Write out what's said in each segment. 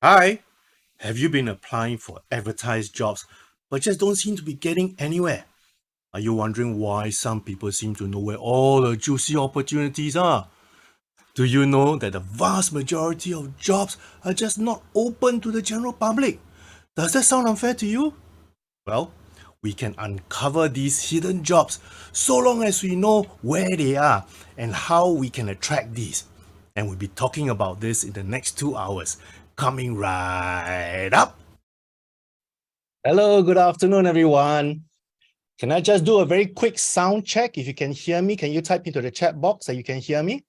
Hi, have you been applying for advertised jobs but just don't seem to be getting anywhere? Are you wondering why some people seem to know where all the juicy opportunities are? Do you know that the vast majority of jobs are just not open to the general public? Does that sound unfair to you? Well, we can uncover these hidden jobs so long as we know where they are and how we can attract these. And we'll be talking about this in the next 2 hours, coming right up. Hello, good afternoon, everyone. Can I just do a very quick sound check? If you can hear me, can you type into the chat box that you can hear me?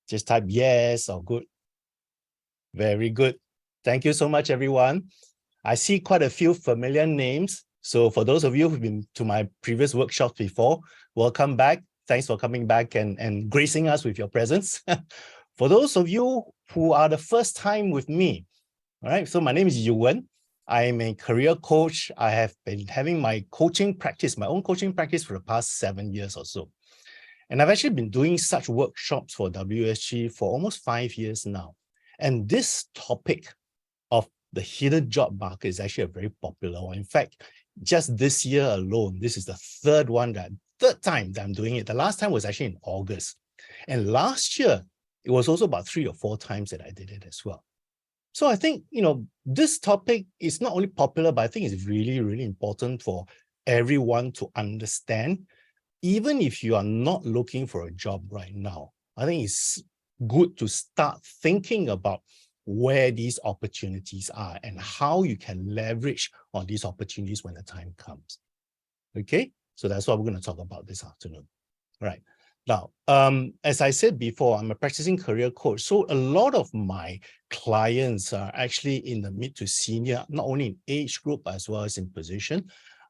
Just type yes or good. Very good. Thank you so much, everyone. I see quite a few familiar names. So for those of you who've been to my previous workshops before, welcome back. Thanks for coming back and gracing us with your presence. For those of you who are the first time with me, all right, so my name is Yuwen. I am a career coach. I have been having my coaching practice, my own coaching practice for the past 7 years or so. And I've actually been doing such workshops for WSG for almost 5 years now. And this topic of the hidden job market is actually a very popular one. In fact, just this year alone, this is the third time that I'm doing it. The last time was actually in August. And last year, it was also about 3 or 4 times that I did it as well. So I think, this topic is not only popular, but I think it's really, really important for everyone to understand. Even if you are not looking for a job right now, I think it's good to start thinking about where these opportunities are and how you can leverage on these opportunities when the time comes. Okay, so that's what we're going to talk about this afternoon. Right. Now, as I said before, I'm a practicing career coach. So a lot of my clients are actually in the mid to senior, not only in age group as well as in position.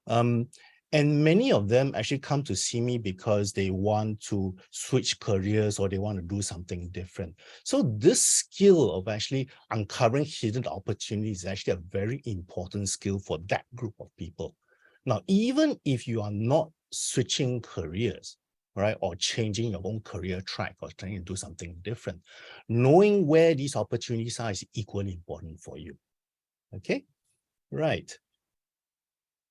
And many of them actually come to see me because they want to switch careers or they want to do something different. So this skill of actually uncovering hidden opportunities is actually a very important skill for that group of people. Now, even if you are not switching careers, right, or changing your own career track or trying to do something different, knowing where these opportunities are is equally important for you. Okay, right.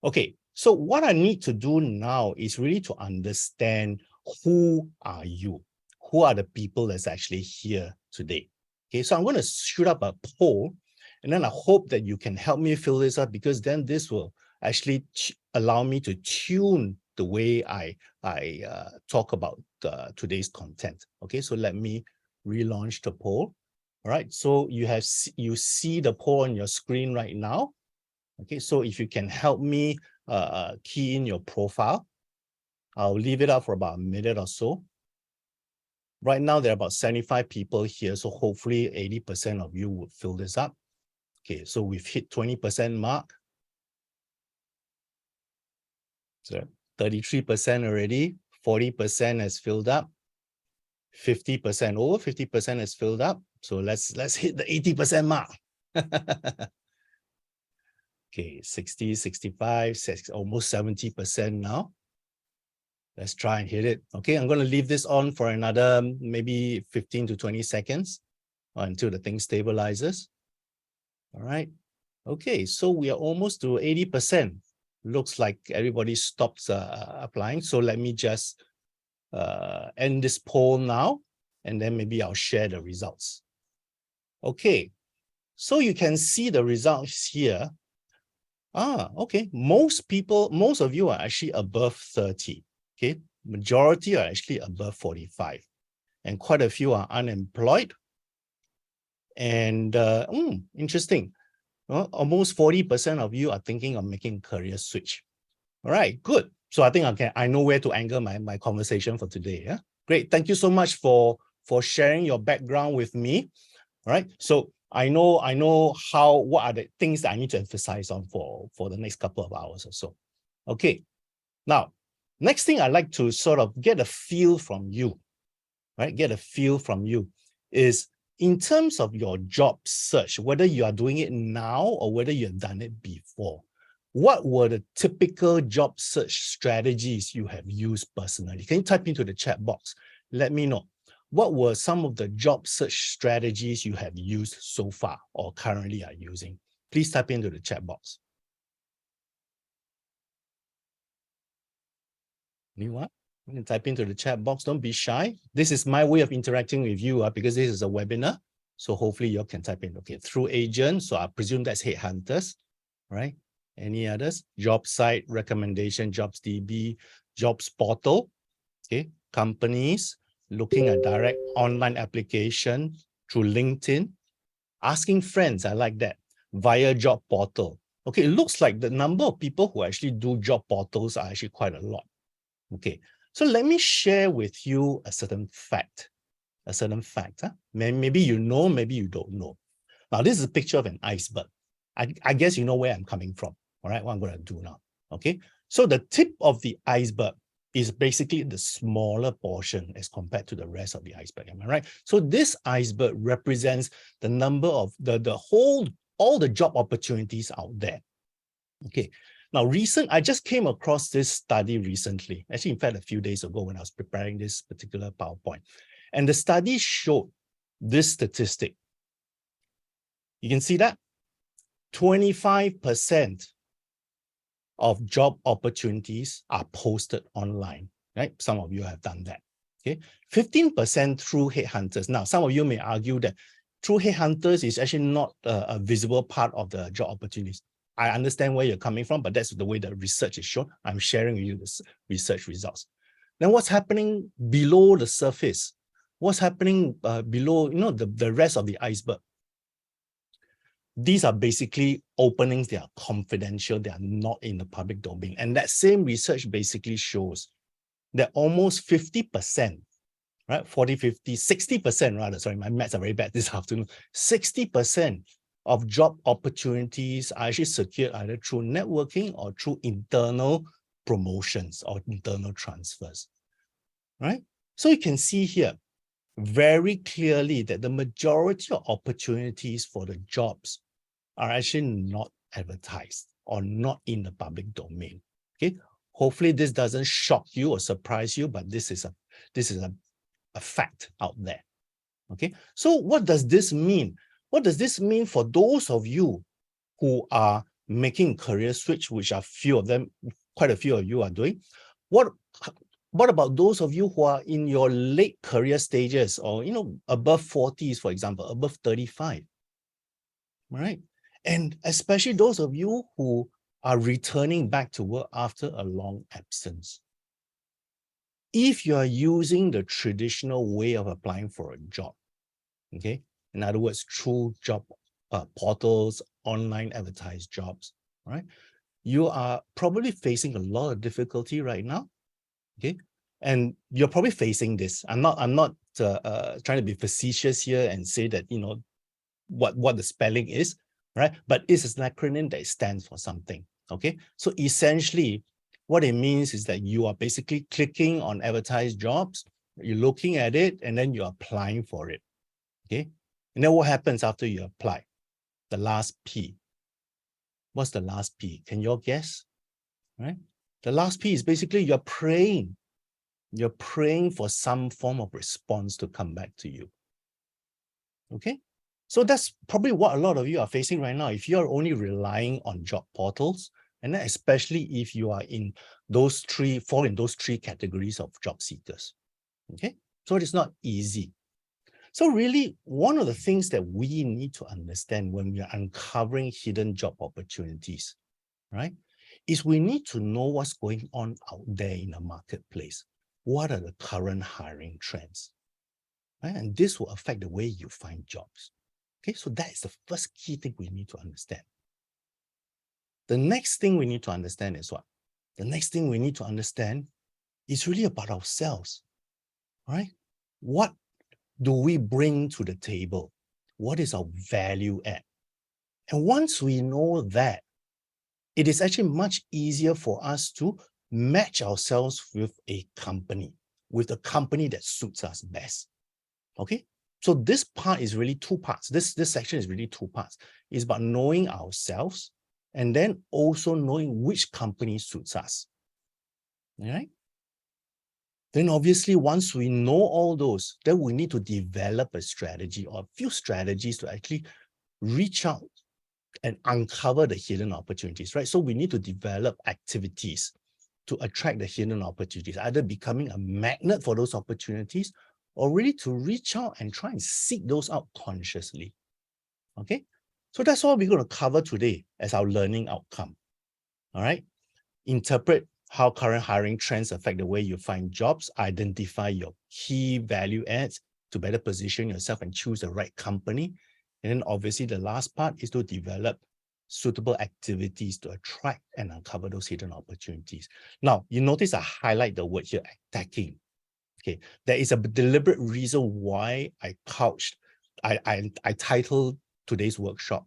Okay, so what I need to do now is really to understand who are you? Who are the people that's actually here today? Okay, so I'm going to shoot up a poll and then I hope that you can help me fill this up because then this will actually allow me to tune the way I talk about today's content. Okay, so let me relaunch the poll. All right, so you see the poll on your screen right now. Okay, so if you can help me key in your profile, I'll leave it up for about a minute or so. Right now, there are about 75 people here, so hopefully 80% of you would fill this up. Okay, so we've hit 20% mark. So 33% already, 40% has filled up, 50%, over 50% has filled up. So let's hit the 80% mark. Okay, 60, 65, almost 70% now. Let's try and hit it. Okay, I'm going to leave this on for another maybe 15 to 20 seconds until the thing stabilizes. All right. Okay, so we are almost to 80%. Looks like everybody stopped applying. So let me just end this poll now, and then maybe I'll share the results. Okay, so you can see the results here. Okay, most of you are actually above 30. Okay, majority are actually above 45, and quite a few are unemployed. And interesting, almost 40% of you are thinking of making a career switch. All right, good. So I think I know where to anchor my conversation for today. Yeah, great. Thank you so much for sharing your background with me. All right, so I know what are the things that I need to emphasize on for the next couple of hours or so. Okay, now next thing I'd like to sort of get a feel from you, right? Get a feel from you is in terms of your job search, whether you are doing it now or whether you've done it before. What were the typical job search strategies you have used personally? Can you type into the chat box? Let me know. what were some of the job search strategies you have used so far or currently are using? Please type into the chat box. Anyone? You can type into the chat box. Don't be shy. This is my way of interacting with you because this is a webinar. So hopefully you can type in, okay, through agents. So I presume that's headhunters, right? Any others? Job site, recommendation, JobsDB, jobs portal, okay? Companies, looking at direct online application through LinkedIn, asking friends, I like that, via job portal. Okay, it looks like the number of people who actually do job portals are actually quite a lot. Okay, so let me share with you a certain fact. Huh? Maybe you know, maybe you don't know. Now, this is a picture of an iceberg. I guess you know where I'm coming from, all right, what I'm going to do now, okay? So the tip of the iceberg is basically the smaller portion as compared to the rest of the iceberg, am I right? So this iceberg represents the number of all the job opportunities out there, okay? Now, I just came across this study recently, actually, in fact, a few days ago when I was preparing this particular PowerPoint. And the study showed this statistic. You can see that 25% of job opportunities are posted online, right? Some of you have done that, okay? 15% through headhunters. Now, some of you may argue that through headhunters is actually not a visible part of the job opportunities. I understand where you're coming from, but that's the way the research is shown. I'm sharing with you the research results. Then what's happening below the surface? What's happening below, the rest of the iceberg? These are basically openings, they are confidential, they are not in the public domain. And that same research basically shows that almost 50%, right? 40, 50, 60% rather, sorry, my maths are very bad this afternoon. 60% of job opportunities are actually secured either through networking or through internal promotions or internal transfers, right? So you can see here very clearly that the majority of opportunities for the jobs are actually not advertised or not in the public domain. Okay, hopefully this doesn't shock you or surprise you, but this is a fact out there. Okay, so what does this mean? What does this mean for those of you who are making career switch, which are few of them, quite a few of you are doing? What about those of you who are in your late career stages or above 40s, for example, above 35, right? And especially those of you who are returning back to work after a long absence. If you are using the traditional way of applying for a job, okay, in other words, through job portals, online advertised jobs, right? You are probably facing a lot of difficulty right now, okay? And you're probably facing this. I'm not trying to be facetious here and say that what the spelling is, right? But it's an acronym that stands for something, okay? So essentially, what it means is that you are basically clicking on advertised jobs, you're looking at it, and then you're applying for it, okay? And then what happens after you apply? The last P. What's the last P? Can you all guess, right? The last P is basically you're praying. You're praying for some form of response to come back to you, okay? So that's probably what a lot of you are facing right now. If you're only relying on job portals, and then especially if you are fall in those three categories of job seekers, okay? So it's not easy. So really, one of the things that we need to understand when we are uncovering hidden job opportunities, right, is we need to know what's going on out there in the marketplace. What are the current hiring trends, right? And this will affect the way you find jobs. Okay, so that is the first key thing we need to understand. The next thing we need to understand is what? The next thing we need to understand is really about ourselves, right? What do we bring to the table? What is our value add? And once we know that, it is actually much easier for us to match ourselves with a company that suits us best. Okay? So this part is really two parts. This section is really two parts. It's about knowing ourselves and then also knowing which company suits us. All right? Then obviously, once we know all those, then we need to develop a strategy or a few strategies to actually reach out and uncover the hidden opportunities, right? So we need to develop activities to attract the hidden opportunities, either becoming a magnet for those opportunities or really to reach out and try and seek those out consciously. Okay, so that's all we're going to cover today as our learning outcome. All right, interpret how current hiring trends affect the way you find jobs, identify your key value adds to better position yourself and choose the right company. And then obviously the last part is to develop suitable activities to attract and uncover those hidden opportunities. Now, you notice I highlight the word here, attacking. Okay, there is a deliberate reason why I titled today's workshop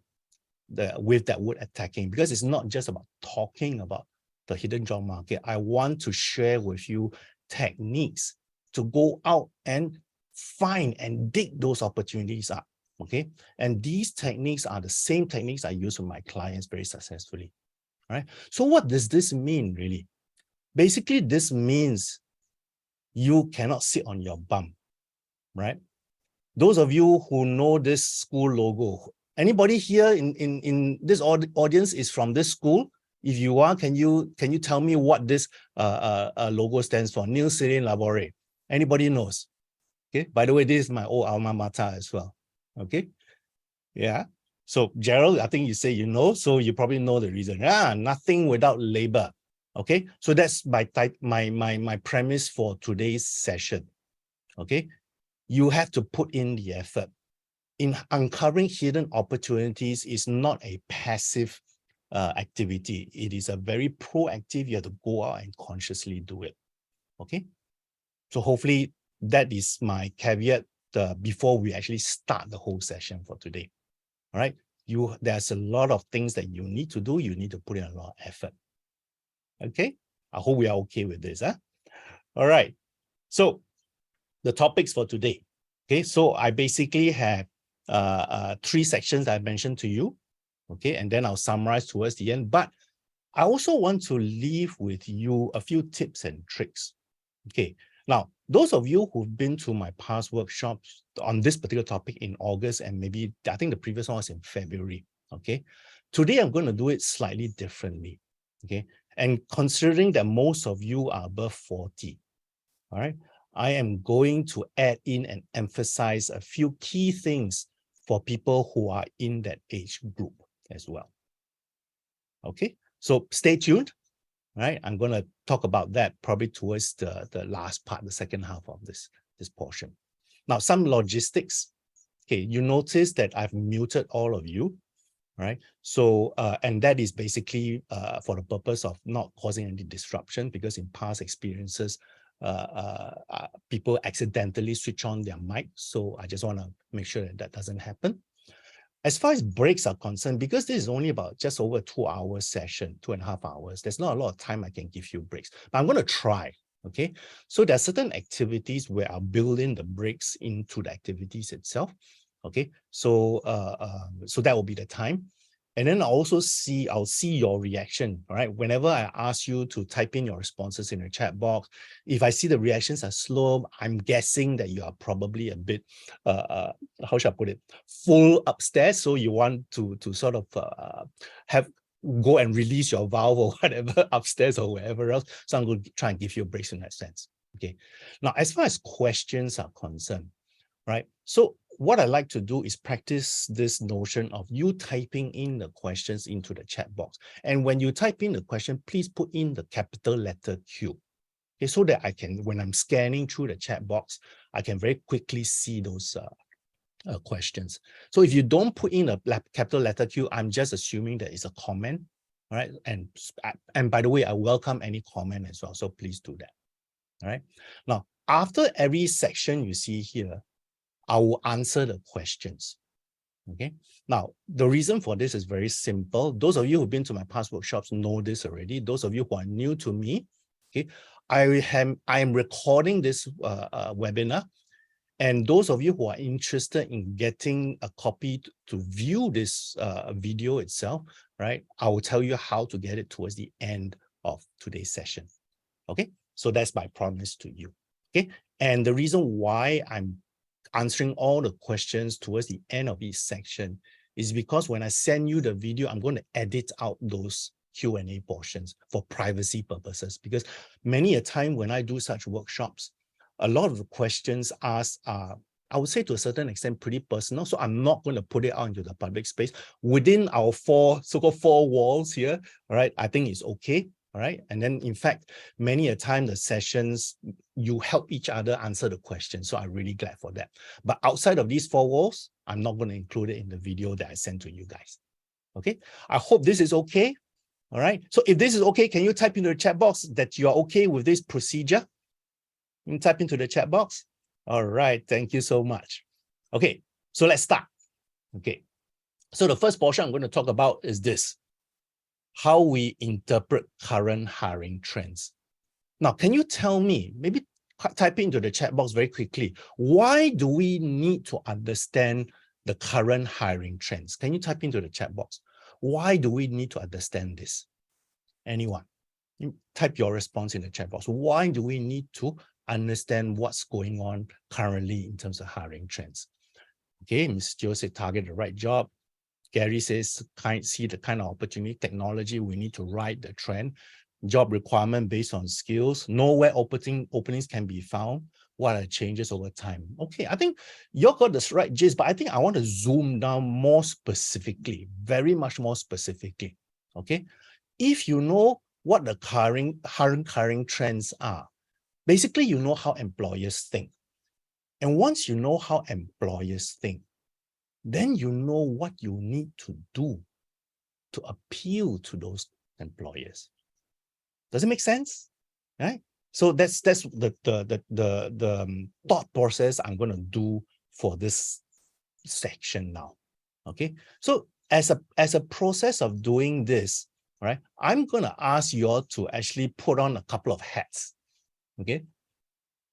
with that word attacking, because it's not just about talking about the hidden job market. I want to share with you techniques to go out and find and dig those opportunities up. Okay, and these techniques are the same techniques I use with my clients very successfully. All right, so what does this mean really? Basically, this means you cannot sit on your bum, right? Those of you who know this school logo, anybody here in this audience is from this school? If you are, can you tell me what this logo stands for? New Celine Laborie. Anybody knows? Okay. By the way, this is my old alma mater as well. Okay. Yeah. So Gerald, I think you say you know, so you probably know the reason. Yeah, nothing without labor. Okay. So that's my premise for today's session. Okay. You have to put in the effort. In uncovering hidden opportunities is not a passive activity. It is a very proactive. You have to go out and consciously do it. Okay. So hopefully that is my caveat before we actually start the whole session for today. All right. There's a lot of things that you need to do. You need to put in a lot of effort. Okay. I hope we are okay with this. Huh? All right. So the topics for today. Okay. So I basically have 3 sections I mentioned to you. Okay. And then I'll summarize towards the end. But I also want to leave with you a few tips and tricks. Okay. Now, those of you who've been to my past workshops on this particular topic in August, and maybe I think the previous one was in February. Okay. Today, I'm going to do it slightly differently. Okay. And considering that most of you are above 40, all right, I am going to add in and emphasize a few key things for people who are in that age group as well. Okay. So stay tuned. Right, I'm going to talk about that probably towards the last part, the second half of this portion. Now, some logistics. Okay, you notice that I've muted all of you, right? So, and that is basically for the purpose of not causing any disruption, because in past experiences, people accidentally switch on their mic. So I just want to make sure that that doesn't happen. As far as breaks are concerned, because this is only about just over 2-hour session, 2.5 hours, there's not a lot of time I can give you breaks, but I'm going to try. Okay. So there are certain activities where I'll build in the breaks into the activities itself. Okay. So, so that will be the time. And then I'll see your reaction. All right. Whenever I ask you to type in your responses in the chat box, if I see the reactions are slow, I'm guessing that you are probably a bit, how should I put it, full upstairs. So you want to sort of go and release your valve or whatever upstairs or wherever else. So I'm going to try and give you a break in that sense. Okay. Now, as far as questions are concerned, right? So what I like to do is practice this notion of you typing in the questions into the chat box. And when you type in the question, please put in the capital letter Q. Okay, so that I can, when I'm scanning through the chat box, I can very quickly see those questions. So if you don't put in a capital letter Q, I'm just assuming that it's a comment. All right. And by the way, I welcome any comment as well. So please do that. All right. Now, after every section you see here, I will answer the questions. Okay. Now, the reason for this is very simple. Those of you who've been to my past workshops know this already. Those of you who are new to me, okay, I am recording this webinar. And those of you who are interested in getting a copy to view this video itself, right, I will tell you how to get it towards the end of today's session. Okay. So that's my promise to you. Okay, and the reason why I'm answering all the questions towards the end of each section is because when I send you the video, I'm going to edit out those Q&A portions for privacy purposes, because many a time when I do such workshops, a lot of the questions asked are, I would say to a certain extent, pretty personal. So I'm not going to put it out into the public space within our so-called four walls here. All right, I think it's okay. All right. And then in fact, many a time the sessions, you help each other answer the question. So I'm really glad for that. But outside of these four walls, I'm not going to include it in the video that I sent to you guys. Okay. I hope this is okay. All right. So if this is okay, can you type into the chat box that you're okay with this procedure? You can type into the chat box. All right. Thank you so much. Okay. So let's start. Okay. So the first portion I'm going to talk about is this: how we interpret current hiring trends. Now, can you tell me, maybe type into the chat box very quickly, why do we need to understand the current hiring trends? Can you type into the chat box? Why do we need to understand this? Anyone? You type your response in the chat box. Why do we need to understand what's going on currently in terms of hiring trends? Okay, Ms. Jo said target the right job. Gary says, see the kind of opportunity, technology, we need to ride the trend. Job requirement based on skills, know where openings can be found, what are the changes over time. Okay, I think you got this right gist, but I think I want to zoom down more specifically, very much more specifically. Okay, if you know what the current hiring trends are, basically you know how employers think. And once you know how employers think, then you know what you need to do to appeal to those employers. Does it make sense? Right? So that's the thought process I'm going to do for this section now. Okay. So as a process of doing this, right, I'm going to ask you all to actually put on a couple of hats. Okay.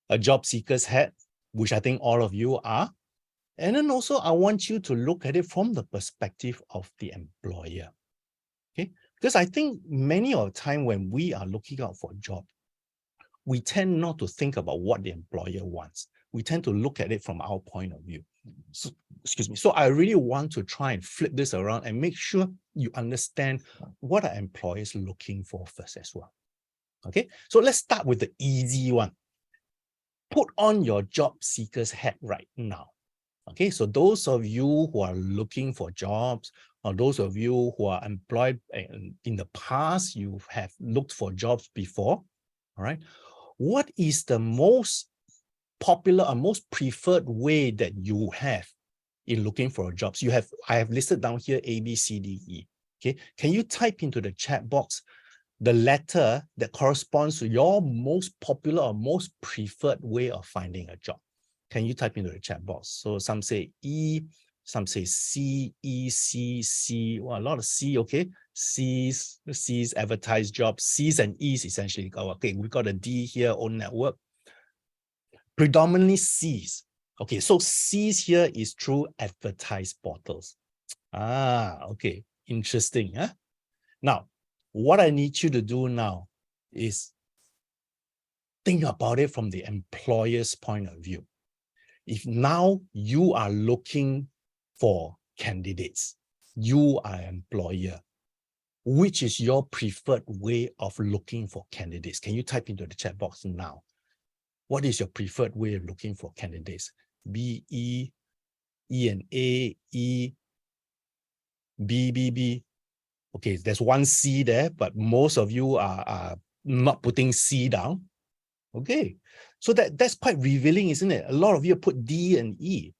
A job seeker's hat, which I think all of you are. And then also, I want you to look at it from the perspective of the employer. Okay, because I think many of the time when we are looking out for a job, we tend not to think about what the employer wants. We tend to look at it from our point of view. So, excuse me. So I really want to try and flip this around and make sure you understand what are employers looking for first as well. Okay, so let's start with the easy one. Put on your job seeker's hat right now. Okay, so those of you who are looking for jobs, or those of you who are employed in the past, you have looked for jobs before, all right? What is the most popular or most preferred way that you have in looking for jobs? I have listed down here A, B, C, D, E. Okay, can you type into the chat box the letter that corresponds to your most popular or most preferred way of finding a job? Can you type into the chat box? So some say E, some say C, E, C, C. Well, a lot of C, okay? C's advertised jobs. C's and E's essentially. Okay, we got a D here, own network. Predominantly C's. Okay, so C's here is through advertised portals. Ah, okay, interesting. Huh? Now, what I need you to do now is think about it from the employer's point of view. If now you are looking for candidates, you are an employer, which is your preferred way of looking for candidates? Can you type into the chat box now? What is your preferred way of looking for candidates? B, E, E and A, E, B, B, B. Okay, there's one C there, but most of you are not putting C down. Okay, so that's quite revealing, isn't it? A lot of you put D and E.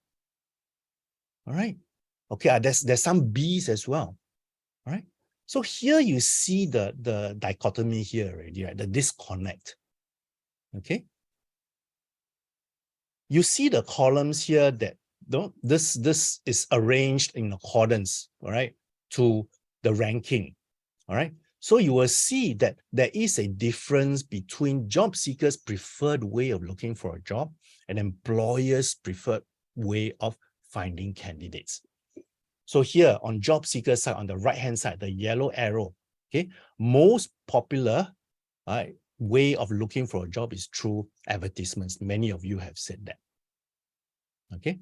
All right. Okay, there's some B's as well. All right. So here you see the dichotomy here already, right? The disconnect. Okay. You see the columns here that this is arranged in accordance, all right, to the ranking. All right. So you will see that there is a difference between job seekers' preferred way of looking for a job and employers' preferred way of finding candidates. So here on job seeker side, on the right-hand side, the yellow arrow, okay, most popular, right, way of looking for a job is through advertisements. Many of you have said that. Okay.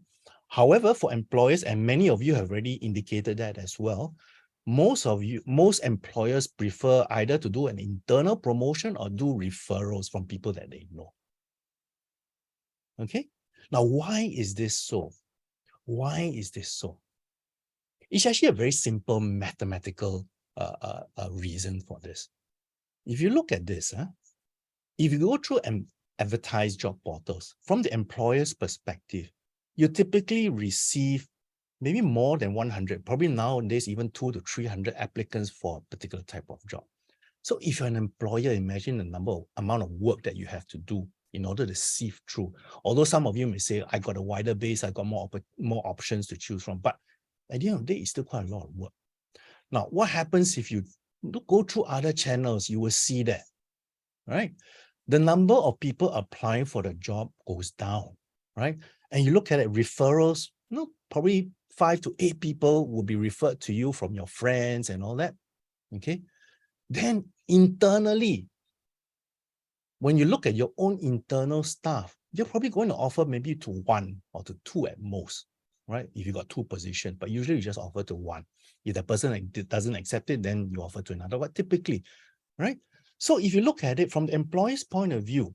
However, for employers, and many of you have already indicated that as well, most employers prefer either to do an internal promotion or do referrals from people that they know. Okay. Now, why is this so? Why is this so? It's actually a very simple mathematical reason for this. If you look at this, if you go through advertised job portals, from the employer's perspective, you typically receive maybe more than 100, probably nowadays even 200 to 300 applicants for a particular type of job. So if you're an employer, imagine the amount of work that you have to do in order to sift through. Although some of you may say, I got a wider base, I got more options to choose from, but at the end of the day, it's still quite a lot of work. Now, what happens if you go through other channels? You will see that, right? The number of people applying for the job goes down, right? And you look at it, referrals, probably 5 to 8 people will be referred to you from your friends and all that, okay? Then internally, when you look at your own internal staff, you're probably going to offer maybe to 1 or to 2 at most, right? If you got 2 positions, but usually you just offer to 1. If the person doesn't accept it, then you offer to another, but typically, right? So if you look at it from the employee's point of view,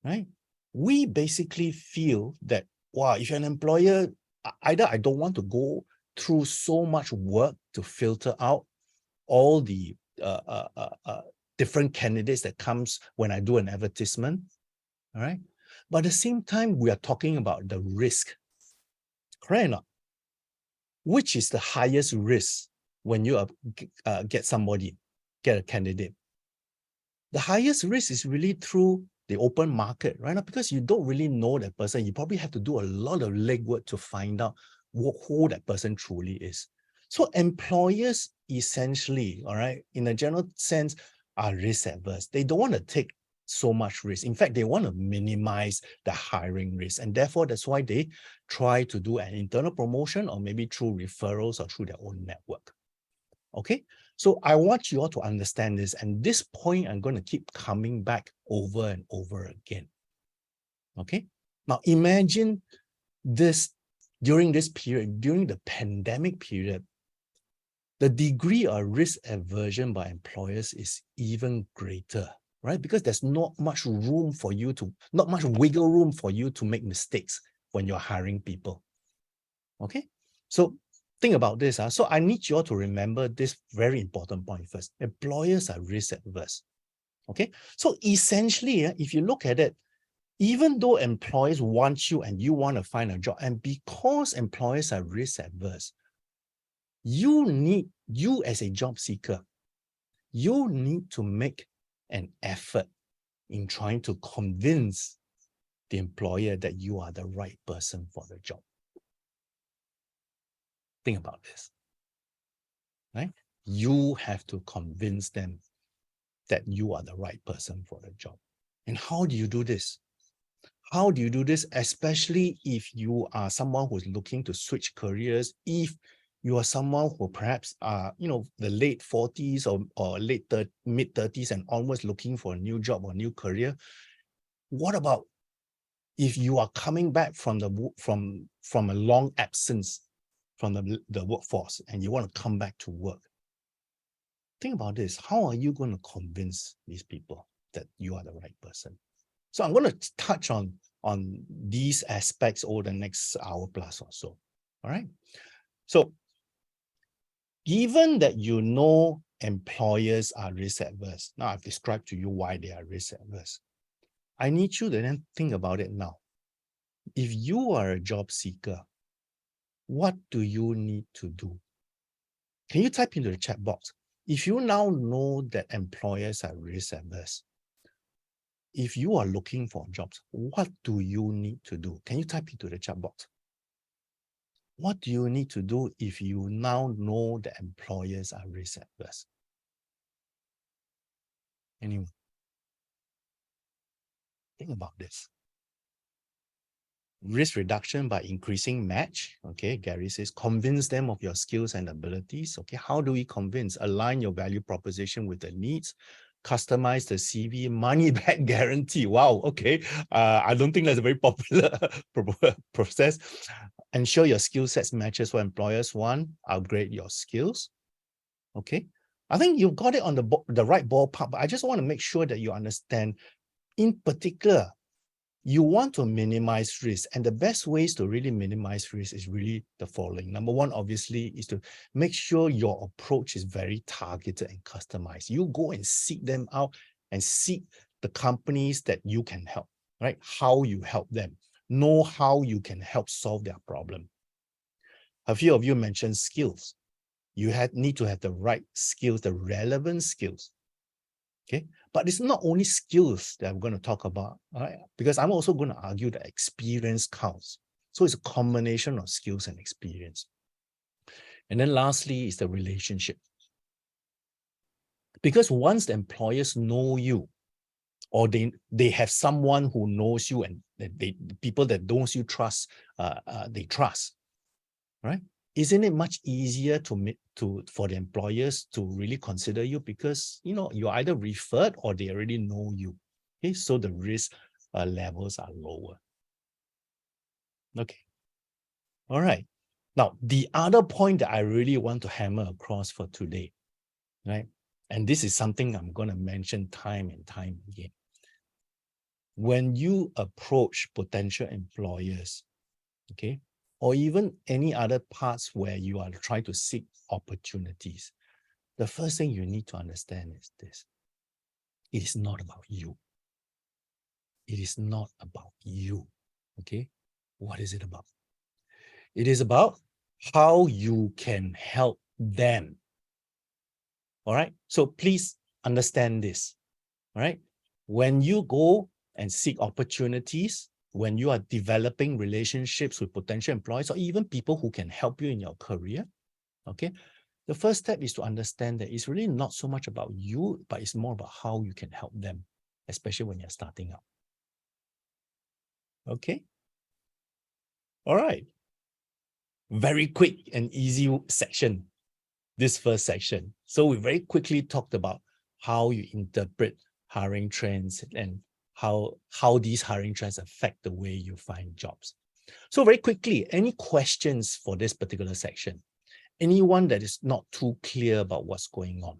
right? We basically feel that, wow, if you're an employer, either I don't want to go through so much work to filter out all the different candidates that comes when I do an advertisement, all right? But at the same time, we are talking about the risk, correct or not? Which is the highest risk when you get a candidate? The highest risk is really through the open market, right? Now, because you don't really know that person. You probably have to do a lot of legwork to find out who that person truly is. So employers essentially, all right, in a general sense, are risk averse. They don't want to take so much risk. In fact, they want to minimize the hiring risk. And therefore, that's why they try to do an internal promotion or maybe through referrals or through their own network. Okay, so I want you all to understand this. And this point, I'm going to keep coming back over and over again. Okay, now imagine this during this period, during the pandemic period, the degree of risk aversion by employers is even greater, right? Because there's not much wiggle room for you to make mistakes when you're hiring people. Okay, so think about this. So I need you all to remember this very important point first. Employers are risk averse. Okay, so essentially, if you look at it, even though employers want you and you want to find a job, and because employers are risk averse, you as a job seeker, you need to make an effort in trying to convince the employer that you are the right person for the job. Think about this, right? You have to convince them that you are the right person for the job. And how do you do this? How do you do this, especially if you are someone who's looking to switch careers, if you are someone who perhaps are, the late 40s or mid 30s and onwards looking for a new job or new career? What about if you are coming back from a long absence from the workforce and you want to come back to work? Think about this. How are you going to convince these people that you are the right person? So I'm going to touch on these aspects over the next hour plus or so. All right. So given that you know employers are risk averse, now I've described to you why they are risk averse. I need you to then think about it now. If you are a job seeker, what do you need to do? Can you type into the chat box? If you now know that employers are risk averse, if you are looking for jobs, what do you need to do? Can you type into the chat box? What do you need to do if you now know that employers are risk averse? Anyone? Think about this. Risk reduction by increasing match. Okay, Gary says, convince them of your skills and abilities. Okay, how do we convince? Align your value proposition with the needs. customize the CV, money back guarantee. Wow, okay. I don't think that's a very popular process. Ensure your skill sets matches what employers want. Upgrade your skills. Okay. I think you've got it on the right ballpark, but I just want to make sure that you understand, in particular, you want to minimize risk. And the best ways to really minimize risk is really the following. Number one, obviously, is to make sure your approach is very targeted and customized. You go and seek them out and seek the companies that you can help, right? How you help them. Know how you can help solve their problem. A few of you mentioned skills. You need to have the right skills, the relevant skills. Okay, but it's not only skills that I'm going to talk about, right? Because I'm also going to argue that experience counts. So it's a combination of skills and experience. And then lastly is the relationship. Because once the employers know you, or they have someone who knows you, and the people that knows you trust, they trust, right? Isn't it much easier for the employers to really consider you, because you're either referred or they already know you? Okay, so the risk levels are lower. Okay, all right. Now the other point that I really want to hammer across for today, right? And this is something I'm going to mention time and time again. When you approach potential employers, okay, or even any other parts where you are trying to seek opportunities, the first thing you need to understand is this. It is not about you. It is not about you, okay? What is it about? It is about how you can help them, all right? So please understand this, all right? When you go and seek opportunities, when you are developing relationships with potential employees or even people who can help you in your career, okay, the first step is to understand that it's really not so much about you, but it's more about how you can help them, especially when you're starting out. Okay. All right. Very quick and easy section, this first section. So we very quickly talked about how you interpret hiring trends and how these hiring trends affect the way you find jobs. So very quickly, any questions for this particular section? Anyone that is not too clear about what's going on,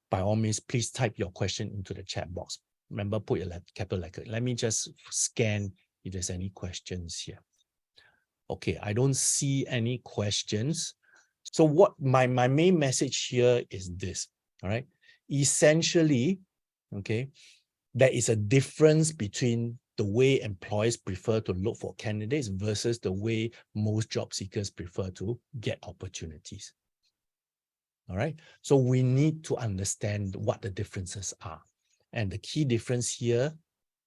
by all means, please type your question into the chat box. Remember, put your capital letter. Let me just scan if there's any questions here. Okay, I don't see any questions. So what my main message here is this, all right? Essentially, okay, there is a difference between the way employers prefer to look for candidates versus the way most job seekers prefer to get opportunities. All right. So we need to understand what the differences are. And the key difference here,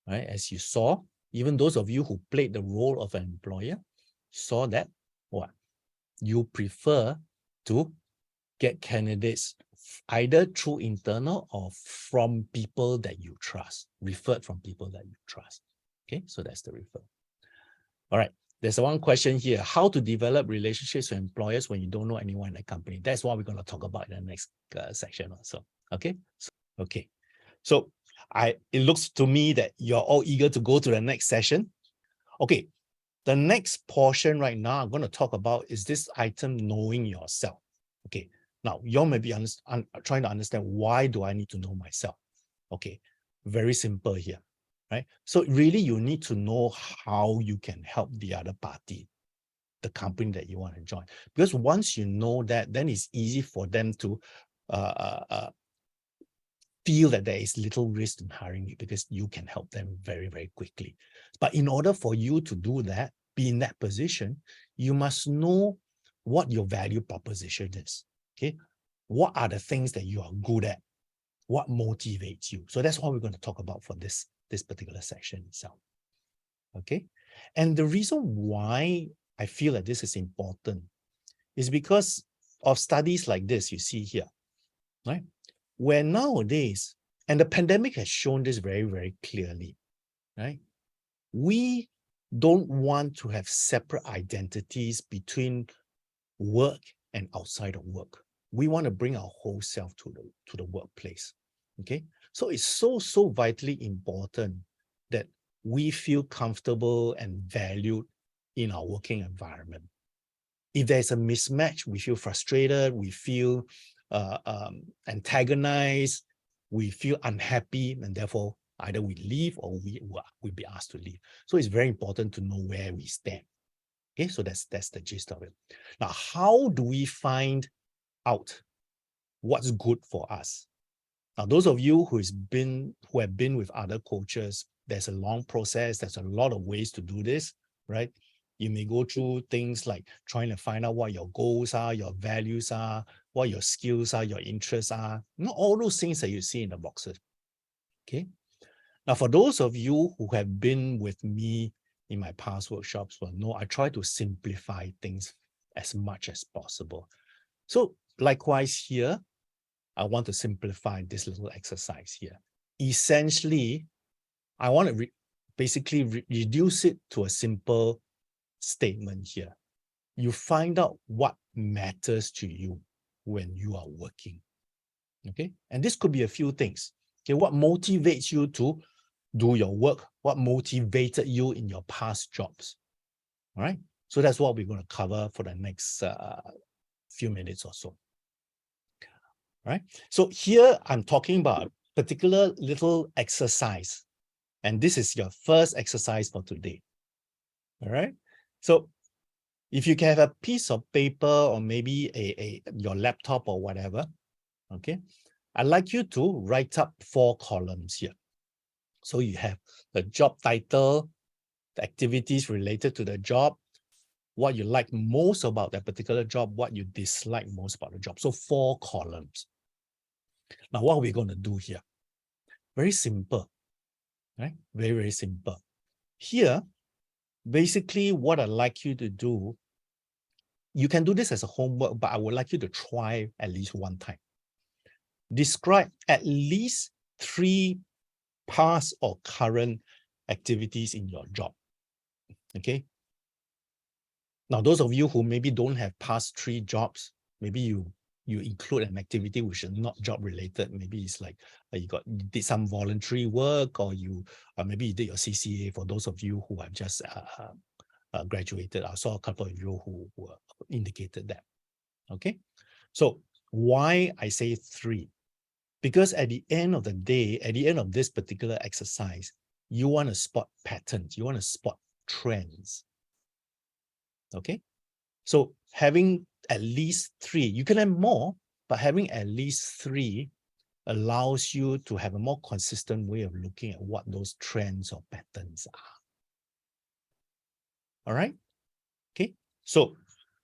right, as you saw, even those of you who played the role of an employer saw that what? You prefer to get candidates either through internal or from people that you trust, referred from people that you trust. Okay, so that's the refer. All right, there's one question here. How to develop relationships with employers when you don't know anyone in the company? That's what we're going to talk about in the next section also. Okay, okay. So it looks to me that you're all eager to go to the next session. Okay, the next portion right now I'm going to talk about is this item, knowing yourself. Okay, now you may be trying to understand, why do I need to know myself? Okay, very simple here, right? So really you need to know how you can help the other party, the company that you want to join. Because once you know that, then it's easy for them to feel that there is little risk in hiring you, because you can help them very, very quickly. But in order for you to do that, be in that position, you must know what your value proposition is. Okay, what are the things that you are good at? What motivates you? So that's what we're going to talk about for this particular section itself. Okay, and the reason why I feel that this is important is because of studies like this you see here, right? Where nowadays, and the pandemic has shown this very, very clearly, right? We don't want to have separate identities between work and outside of work. We want to bring our whole self to the workplace. Okay, So it's so vitally important that we feel comfortable and valued in our working environment. If there's a mismatch, we feel frustrated, we feel antagonized, we feel unhappy, and therefore either we leave or we'll be asked to leave. So it's very important to know where we stand. Okay, so that's the gist of it. Now, how do we find out what's good for us? Now, those of you who have been with other coaches, there's a long process. There's a lot of ways to do this, right? You may go through things like trying to find out what your goals are, your values are, what your skills are, your interests are, all those things that you see in the boxes. Okay. Now, for those of you who have been with me in my past workshops will know I try to simplify things as much as possible. So likewise here, I want to simplify this little exercise here. Essentially, I want to basically reduce it to a simple statement here. You find out what matters to you when you are working. Okay, and this could be a few things. Okay, what motivates you to do your work? What motivated you in your past jobs? All right, so that's what we're going to cover for the next few minutes or so. All right, so here I'm talking about a particular little exercise, and this is your first exercise for today. All right, so if you can have a piece of paper or maybe your laptop or whatever, okay, I'd like you to write up 4 columns here. So you have the job title, the activities related to the job, what you like most about that particular job, what you dislike most about the job. So 4 columns. Now, what are we going to do here? Very simple, right? Very, very simple. Here, basically what I'd like you to do, you can do this as a homework, but I would like you to try at least one time. Describe at least 3 past or current activities in your job. Okay. Now, those of you who maybe don't have past 3 jobs, maybe you include an activity which is not job related. Maybe it's like you did some voluntary work, or maybe you did your CCA. For those of you who have just graduated, I saw a couple of you who indicated that. Okay, so why I say 3? Because at the end of the day, at the end of this particular exercise, you want to spot patterns, you want to spot trends. Okay, so having at least 3, you can have more, but having at least 3 allows you to have a more consistent way of looking at what those trends or patterns are. All right. Okay, so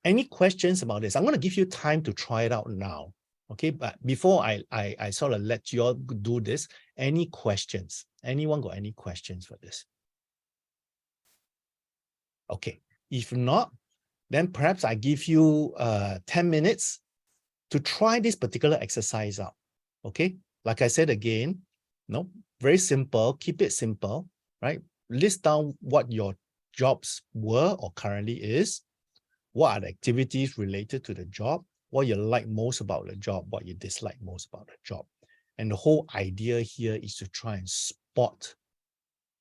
any questions about this? I'm going to give you time to try it out now. Okay, but before I sort of let you all do this, any questions? Anyone got any questions for this? Okay, if not, then perhaps I give you 10 minutes to try this particular exercise out. Okay, like I said again, no, very simple, keep it simple, right? List down what your jobs were or currently is, what are the activities related to the job, what you like most about the job, what you dislike most about the job. And the whole idea here is to try and spot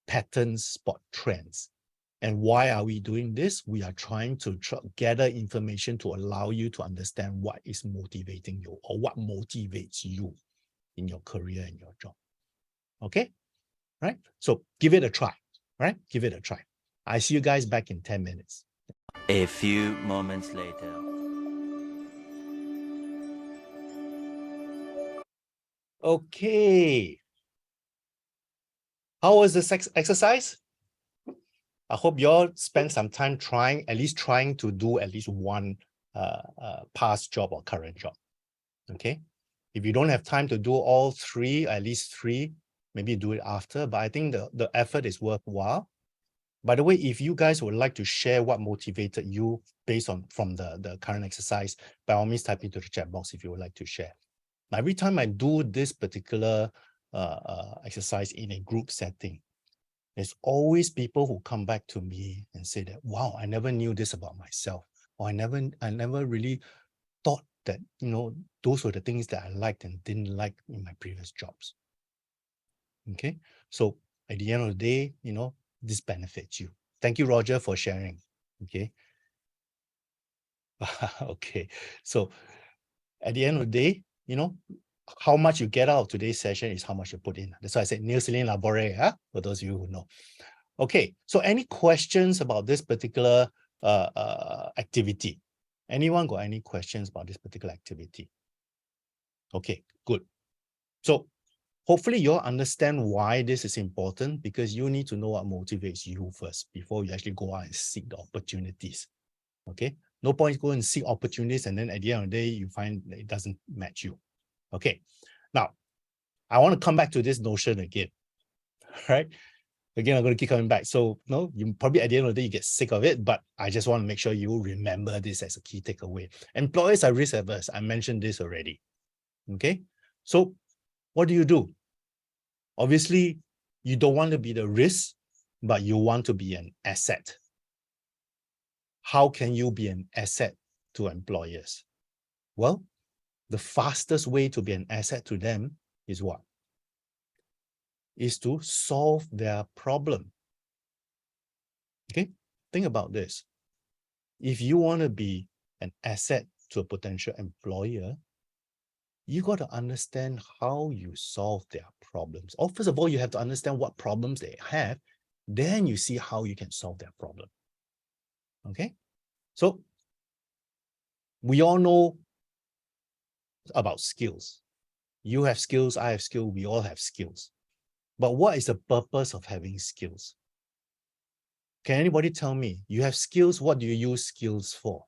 patterns, spot trends. And why are we doing this? We are trying to gather information to allow you to understand what is motivating you or what motivates you in your career and your job. Okay? Right? So give it a try. Right? Give it a try. I see you guys back in 10 minutes. A few moments later. Okay. How was this exercise? I hope you all spend some time trying to do at least one past job or current job. Okay. If you don't have time to do all 3, at least 3, maybe do it after. But I think the effort is worthwhile. By the way, if you guys would like to share what motivated you based on from the current exercise, by all means type into the chat box if you would like to share. Now, every time I do this particular exercise in a group setting, there's always people who come back to me and say that, wow, I never knew this about myself, or I never really thought that, those were the things that I liked and didn't like in my previous jobs. Okay, so at the end of the day, this benefits you. Thank you, Roger, for sharing. Okay. Okay, so at the end of the day, how much you get out of today's session is how much you put in. That's why I said nil sin in labore, for those of you who know. Okay, so any questions about this particular activity? Anyone got any questions about this particular activity? Okay, good. So hopefully you'll understand why this is important, because you need to know what motivates you first before you actually go out and seek the opportunities. Okay, no point go and seek opportunities and then at the end of the day, you find that it doesn't match you. Okay, now I want to come back to this notion again, right? Again, I'm going to keep coming back. So, no, you probably at the end of the day, you get sick of it, but I just want to make sure you remember this as a key takeaway. Employers are risk averse. I mentioned this already. Okay, so what do? Obviously, you don't want to be the risk, but you want to be an asset. How can you be an asset to employers? Well, the fastest way to be an asset to them is what? Is to solve their problem. Okay, think about this. If you want to be an asset to a potential employer, you got to understand how you solve their problems. Or first of all, you have to understand what problems they have. Then you see how you can solve their problem. Okay, so we all know about skills. You have skills, I have skills, we all have skills. But what is the purpose of having skills? Can anybody tell me? You have skills, what do you use skills for?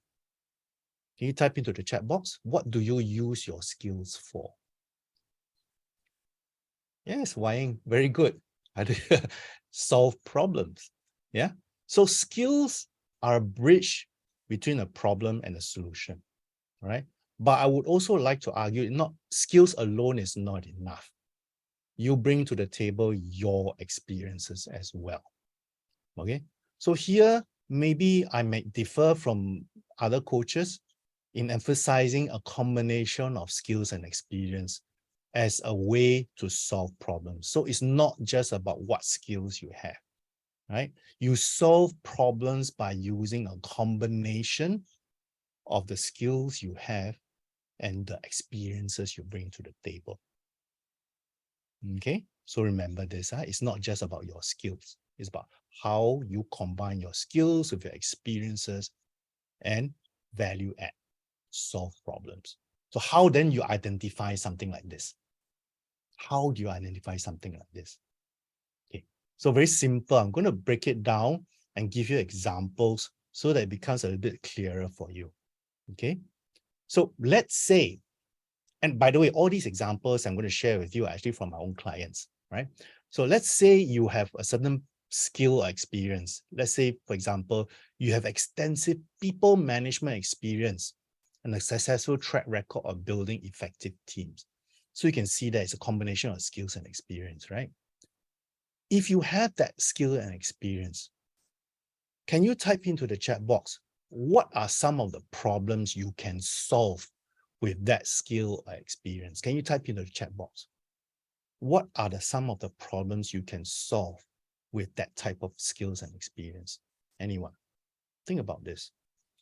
Can you type into the chat box? What do you use your skills for? Yes, Waying, very good. Solve problems. Yeah. So skills are a bridge between a problem and a solution. Right. But I would also like to argue not skills alone is not enough. You bring to the table your experiences as well. Okay. So here, maybe I may differ from other coaches in emphasizing a combination of skills and experience as a way to solve problems. So it's not just about what skills you have, right? You solve problems by using a combination of the skills you have and the experiences you bring to the table. Okay, so remember this, it's not just about your skills. It's about how you combine your skills with your experiences and value add, solve problems. So how then you identify something like this? How do you identify something like this? Okay, so very simple. I'm going to break it down and give you examples so that it becomes a little bit clearer for you. Okay, so let's say, and by the way, all these examples I'm going to share with you are actually from my own clients, right? So let's say you have a certain skill or experience. Let's say, for example, you have extensive people management experience and a successful track record of building effective teams. So you can see that it's a combination of skills and experience, right? If you have that skill and experience, can you type into the chat box, what are some of the problems you can solve with that skill or experience? Can you type into the chat box? What are some of the problems you can solve with that type of skills and experience? Anyone? Think about this.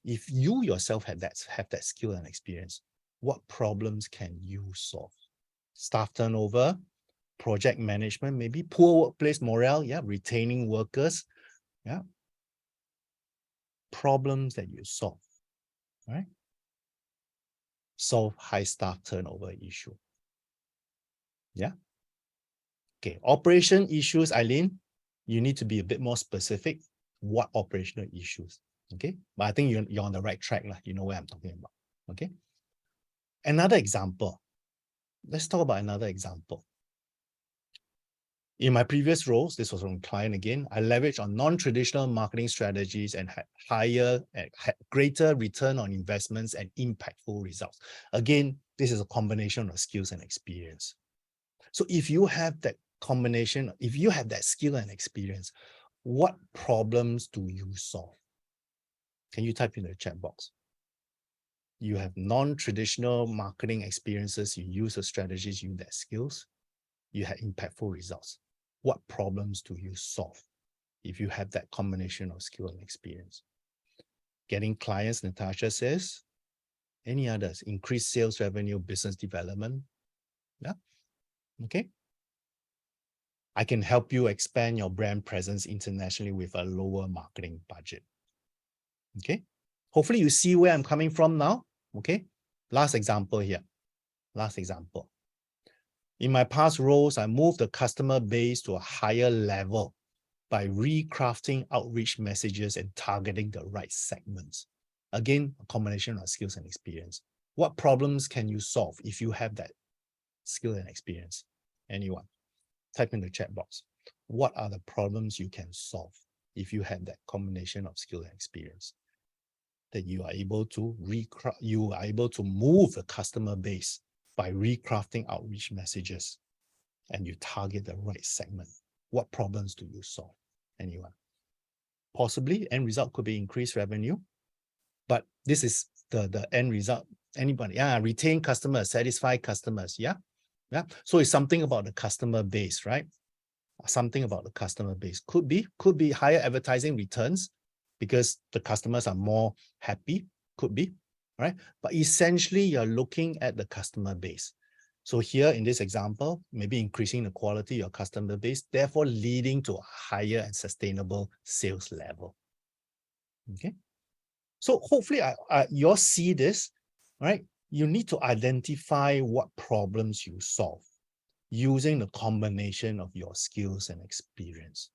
If you yourself have that skill and experience, what problems can you solve? Staff turnover, project management, maybe poor workplace morale, yeah, retaining workers, yeah. Problems that you solve, right? Solve high staff turnover issue. Yeah. Okay, operation issues, Eileen, you need to be a bit more specific. What operational issues? Okay, but I think you're on the right track. You know what I'm talking about. Okay. Another example. Let's talk about another example. In my previous roles, this was from client again, I leveraged on non-traditional marketing strategies and had greater return on investments and impactful results. Again, this is a combination of skills and experience. So if you have that combination, if you have that skill and experience, what problems do you solve? Can you type in the chat box? You have non-traditional marketing experiences, you use the strategies, you use that skills, you have impactful results. What problems do you solve if you have that combination of skill and experience? Getting clients, Natasha says. Any others? Increase sales revenue, business development. Yeah. Okay. I can help you expand your brand presence internationally with a lower marketing budget. Okay. Hopefully you see where I'm coming from now. Okay. Last example here. Last example. In my past roles, I moved the customer base to a higher level by recrafting outreach messages and targeting the right segments. Again, a combination of skills and experience. What problems can you solve if you have that skill and experience? Anyone? Type in the chat box. What are the problems you can solve if you have that combination of skill and experience? That you are able to move the customer base by recrafting outreach messages and you target the right segment. What problems do you solve? Anyone? Possibly end result could be increased revenue, but this is the end result. Anybody? Yeah, retain customers, satisfy customers. Yeah. Yeah. So it's something about the customer base, right? Something about the customer base. Could be higher advertising returns because the customers are more happy. Could be, right? But essentially, you're looking at the customer base. So here in this example, maybe increasing the quality of your customer base, therefore leading to a higher and sustainable sales level. Okay. So hopefully you all see this, right? You need to identify what problems you solve using the combination of your skills and experience.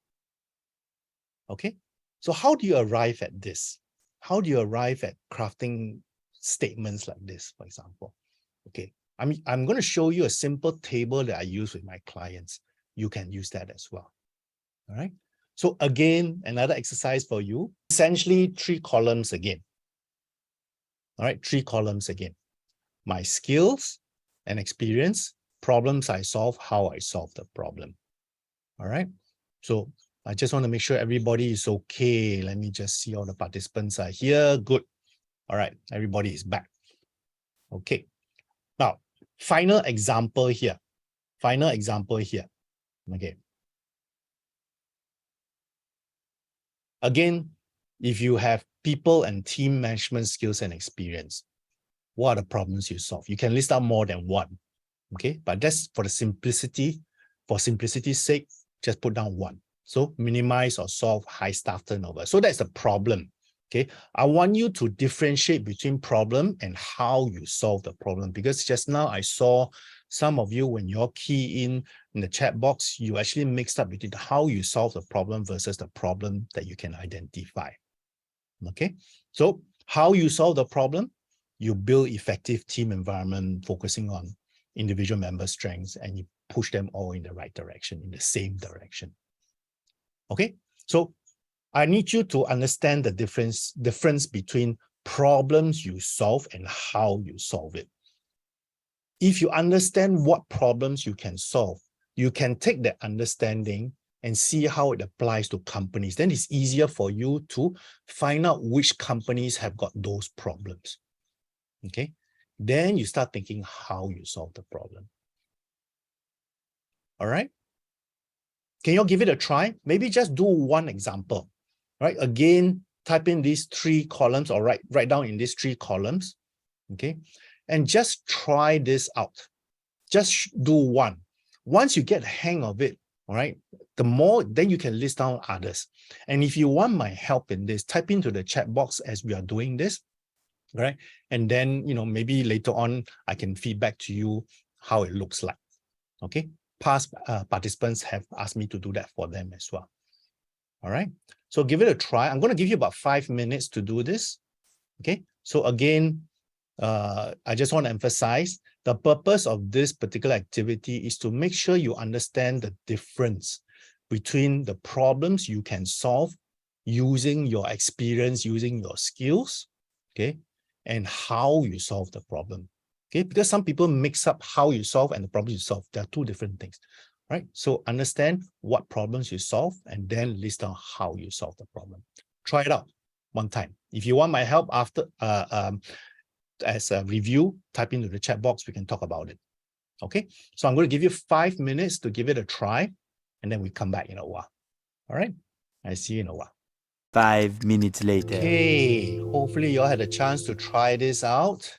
Okay. So how do you arrive at this? How do you arrive at crafting statements like this, for example? Okay. I'm going to show you a simple table that I use with my clients. You can use that as well. All right. So again, another exercise for you, essentially 3 columns again. All right. 3 columns again. My skills and experience, problems I solve, how I solve the problem. All right. So I just want to make sure everybody is okay. Let me just see all the participants are here. Good. All right. Everybody is back. Okay. Now, final example here. Final example here. Okay. Again, if you have people and team management skills and experience, what are the problems you solve? You can list out more than one. Okay. But that's for simplicity's sake, just put down one. So minimize or solve high staff turnover. So that's the problem. Okay. I want you to differentiate between problem and how you solve the problem, because just now I saw some of you, when you're key in the chat box, you actually mixed up between how you solve the problem versus the problem that you can identify. Okay. So how you solve the problem, you build effective team environment, focusing on individual member strengths, and you push them all in the right direction, in the same direction. Okay. So I need you to understand the difference between problems you solve and how you solve it. If you understand what problems you can solve, you can take that understanding and see how it applies to companies. Then it's easier for you to find out which companies have got those problems. Okay. Then you start thinking how you solve the problem. All right. Can you give it a try? Maybe just do one example. Right. Again, type in these 3 columns, or write down in these 3 columns. Okay. And just try this out. Just do one. Once you get the hang of it, all right, then you can list down others. And if you want my help in this, type into the chat box as we are doing this. Right. And then, maybe later on, I can feedback to you how it looks like. Okay. Past participants have asked me to do that for them as well. All right. So give it a try. I'm going to give you about 5 minutes to do this. Okay. So again, I just want to emphasize the purpose of this particular activity is to make sure you understand the difference between the problems you can solve using your experience, using your skills, okay, and how you solve the problem. Okay, because some people mix up how you solve and the problem you solve. They are 2 different things, right? So understand what problems you solve and then list down how you solve the problem. Try it out one time. If you want my help after as a review, type into the chat box, we can talk about it. Okay, so I'm going to give you 5 minutes to give it a try. and then we come back in a while. All right, I see you in a while. 5 minutes later. Okay, hopefully you all had a chance to try this out.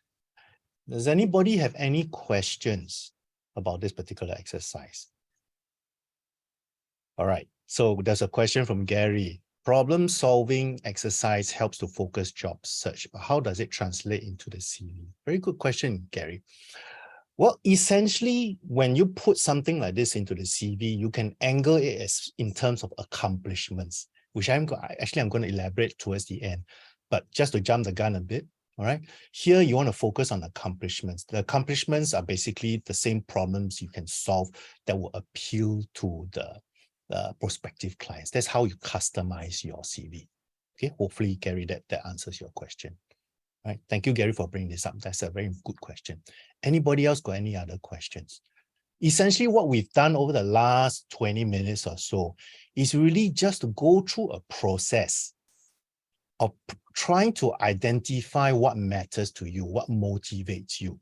Does anybody have any questions about this particular exercise? All right, so there's a question from Gary. Problem-solving exercise helps to focus job search, but how does it translate into the CV? Very good question, Gary. Well, essentially, when you put something like this into the CV, you can angle it as in terms of accomplishments, which I'm going to elaborate towards the end. But just to jump the gun a bit, all right, here you want to focus on accomplishments. The accomplishments are basically the same problems you can solve that will appeal to the prospective clients. That's how you customize your CV. Okay, hopefully, Gary, that answers your question. All right, thank you, Gary, for bringing this up. That's a very good question. Anybody else got any other questions? Essentially, what we've done over the last 20 minutes or so is really just to go through a process of trying to identify what matters to you, what motivates you,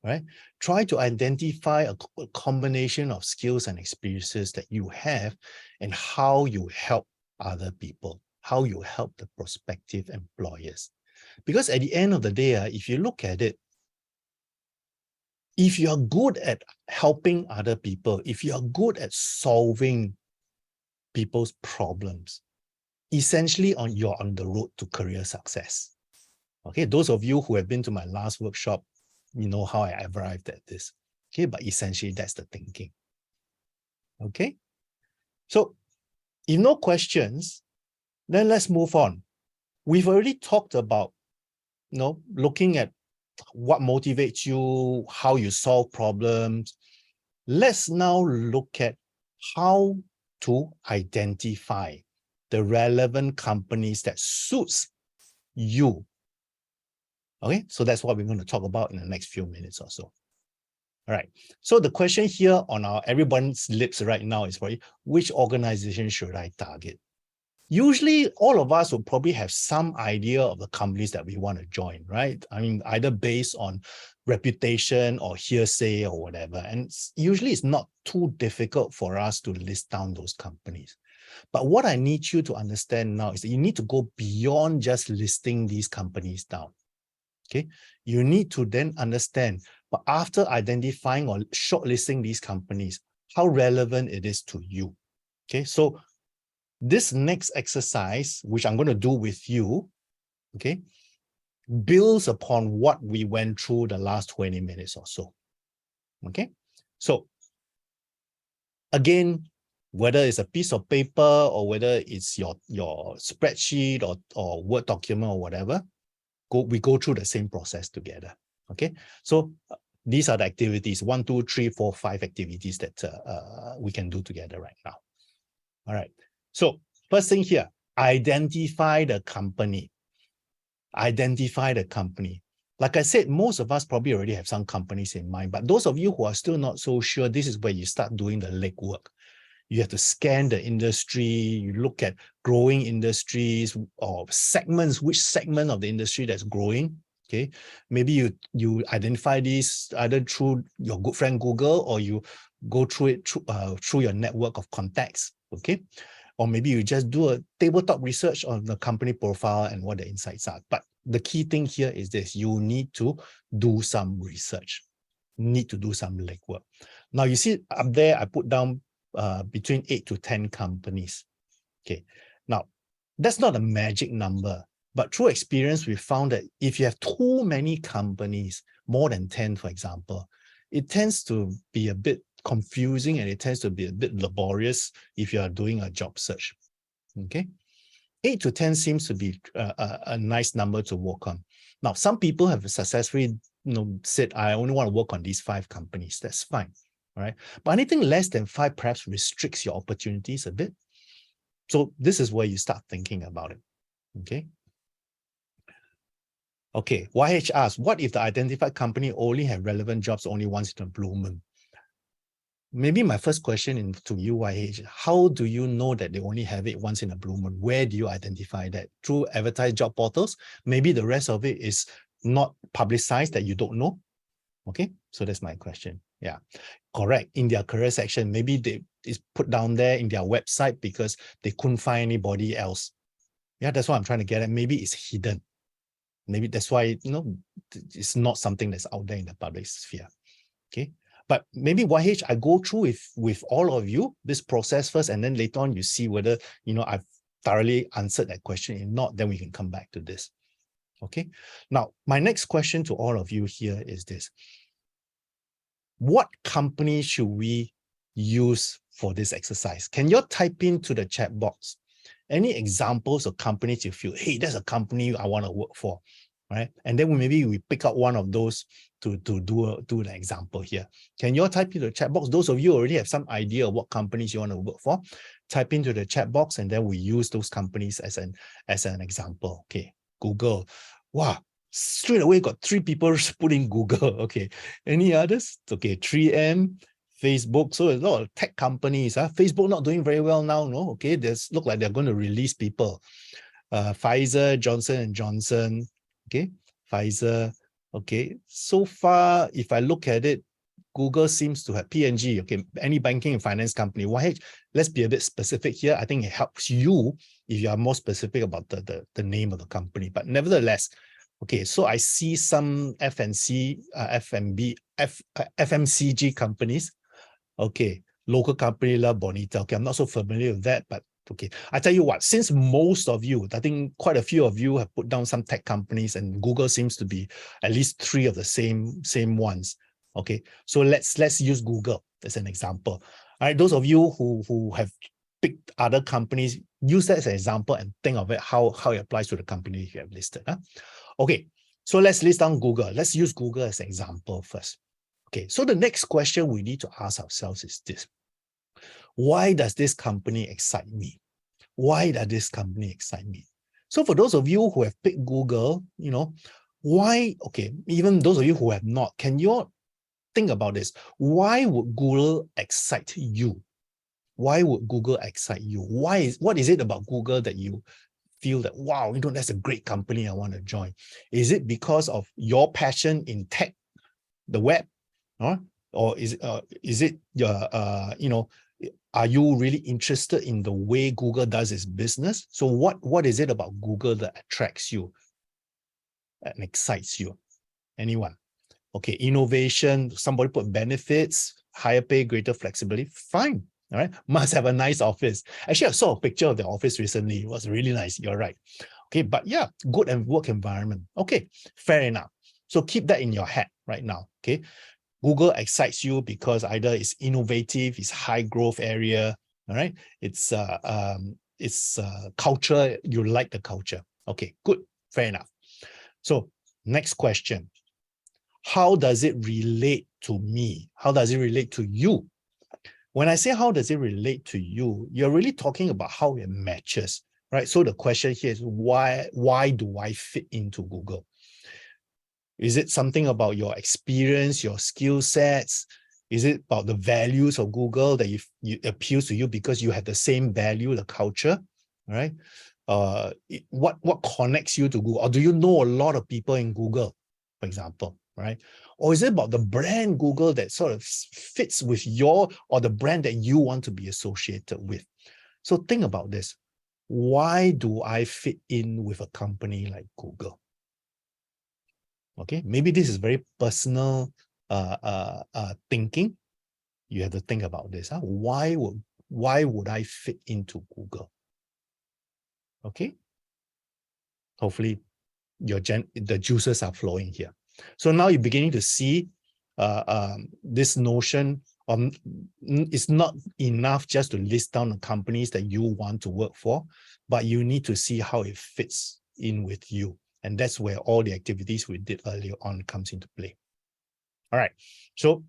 right? Try to identify a combination of skills and experiences that you have and how you help other people, how you help the prospective employers. Because at the end of the day, if you look at it, if you're good at helping other people, if you're good at solving people's problems, essentially you're on the road to career success. Okay, those of you who have been to my last workshop, you know how I arrived at this. Okay, but essentially that's the thinking. Okay, so if no questions, then let's move on. We've already talked about, looking at what motivates you, how you solve problems. Let's now look at how to identify the relevant companies that suits you. Okay, so that's what we're going to talk about in the next few minutes or so. All right, so the question here on everyone's lips right now is probably, which organization should I target? Usually, all of us will probably have some idea of the companies that we want to join, right? I mean, either based on reputation or hearsay or whatever. And usually it's not too difficult for us to list down those companies. But what I need you to understand now is that you need to go beyond just listing these companies down. Okay, you need to then understand, but after identifying or shortlisting these companies, how relevant it is to you. Okay, so this next exercise, which I'm going to do with you, okay, builds upon what we went through the last 20 minutes or so. Okay, so again, whether it's a piece of paper or whether it's your spreadsheet or Word document or whatever, we go through the same process together. Okay, so these are the activities, 1, 2, 3, 4, 5 activities that we can do together right now. All right. So first thing here, identify the company. Identify the company. Like I said, most of us probably already have some companies in mind, but those of you who are still not so sure, this is where you start doing the legwork. You have to scan the industry, you look at growing industries or segments, which segment of the industry that's growing. Okay, maybe you identify these either through your good friend Google or you go through it through your network of contacts. Okay, or maybe you just do a tabletop research on the company profile and what the insights are. But the key thing here is this: you need to do some research, need to do some legwork. Now you see up there, I put down between 8 to 10 companies. Okay, now that's not a magic number, but through experience, we found that if you have too many companies, more than 10, for example, it tends to be a bit confusing and it tends to be a bit laborious if you are doing a job search. Okay, 8 to 10 seems to be a nice number to work on. Now, some people have successfully said, I only want to work on these 5 companies. That's fine. All right, but anything less than 5 perhaps restricts your opportunities a bit. So this is where you start thinking about it. Okay. Okay, YH asks, what if the identified company only have relevant jobs only once in a blue moon? Maybe my first question to you, YH, how do you know that they only have it once in a blue moon? Where do you identify that? Through advertised job portals? Maybe the rest of it is not publicized that you don't know. Okay, so that's my question. Yeah, correct. In their career section, maybe is put down there in their website because they couldn't find anybody else. Yeah, that's what I'm trying to get at. Maybe it's hidden. Maybe that's why, it's not something that's out there in the public sphere. Okay. But maybe YH, I go through with all of you this process first, and then later on you see whether, I've thoroughly answered that question. If not, then we can come back to this. Okay. Now, my next question to all of you here is this. What company should we use for this exercise? Can you type into the chat box any examples of companies you feel, hey, there's a company I want to work for, right? And then maybe we pick up one of those to do an example here. Can you type into the chat box? Those of you already have some idea of what companies you want to work for, type into the chat box, and then we use those companies as an example. Okay, Google. Wow, straight away got 3 people putting Google. Okay, any others? Okay, 3M, Facebook. So a lot of tech companies. Facebook not doing very well now, no? Okay, look like they're going to release people. Pfizer, Johnson & Johnson. Okay, Pfizer. Okay, so far, if I look at it, Google seems to have P&G. Okay, any banking and finance company. Why? Let's be a bit specific here. I think it helps you if you are more specific about the name of the company. But nevertheless, okay, so I see some FMCG companies. Okay, local company La Bonita. Okay, I'm not so familiar with that, but okay. I tell you what, since most of you, I think quite a few of you have put down some tech companies, and Google seems to be at least 3 of the same ones. Okay, so let's use Google as an example. All right, those of you who have picked other companies, use that as an example and think of it how it applies to the company you have listed. Okay, so let's list down Google. Let's use Google as an example first. Okay, so the next question we need to ask ourselves is this. Why does this company excite me? Why does this company excite me? So for those of you who have picked Google, why, okay, even those of you who have not, can you think about this? Why would Google excite you? Why would Google excite you? What is it about Google that you feel that, wow, that's a great company I want to join? Is it because of your passion in tech, the web? Or is it are you really interested in the way Google does its business? So what is it about Google that attracts you and excites you? Anyone? Okay, innovation, somebody put benefits, higher pay, greater flexibility. Fine. All right. Must have a nice office. Actually, I saw a picture of the office recently. It was really nice. You're right. Okay, but yeah, good and work environment. Okay, fair enough. So keep that in your head right now. Okay. Google excites you because either it's innovative, it's high growth area, all right? It's culture, you like the culture. Okay, good, fair enough. So next question, how does it relate to me? How does it relate to you? When I say how does it relate to you, you're really talking about how it matches, right? So the question here is why do I fit into Google? Is it something about your experience, your skill sets? Is it about the values of Google that it appeals to you because you have the same value, the culture, right? What connects you to Google? Or do you know a lot of people in Google, for example, right? Or is it about the brand Google that sort of fits with or the brand that you want to be associated with? So think about this. Why do I fit in with a company like Google? Okay, maybe this is very personal thinking. You have to think about this. Why would I fit into Google? Okay. Hopefully the juices are flowing here. So now you're beginning to see this notion of it's not enough just to list down the companies that you want to work for, but you need to see how it fits in with you. And that's where all the activities we did earlier on comes into play. All right. So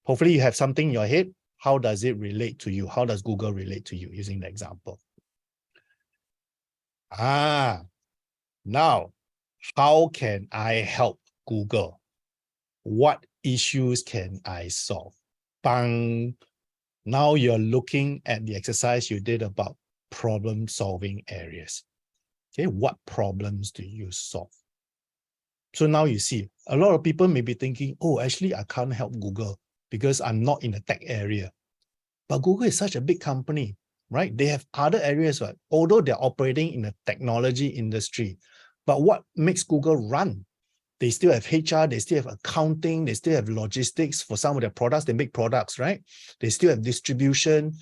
hopefully you have something in your head. How does it relate to you? How does Google relate to you using the example? Now, how can I help Google? What issues can I solve? Bang. Now you're looking at the exercise you did about problem-solving areas. Okay, what problems do you solve? So now you see, a lot of people may be thinking, oh, actually, I can't help Google because I'm not in the tech area. But Google is such a big company, right? They have other areas, right? Although they're operating in the technology industry. But what makes Google run? They still have HR, they still have accounting, they still have logistics for some of their products. They make products, right? They still have distribution,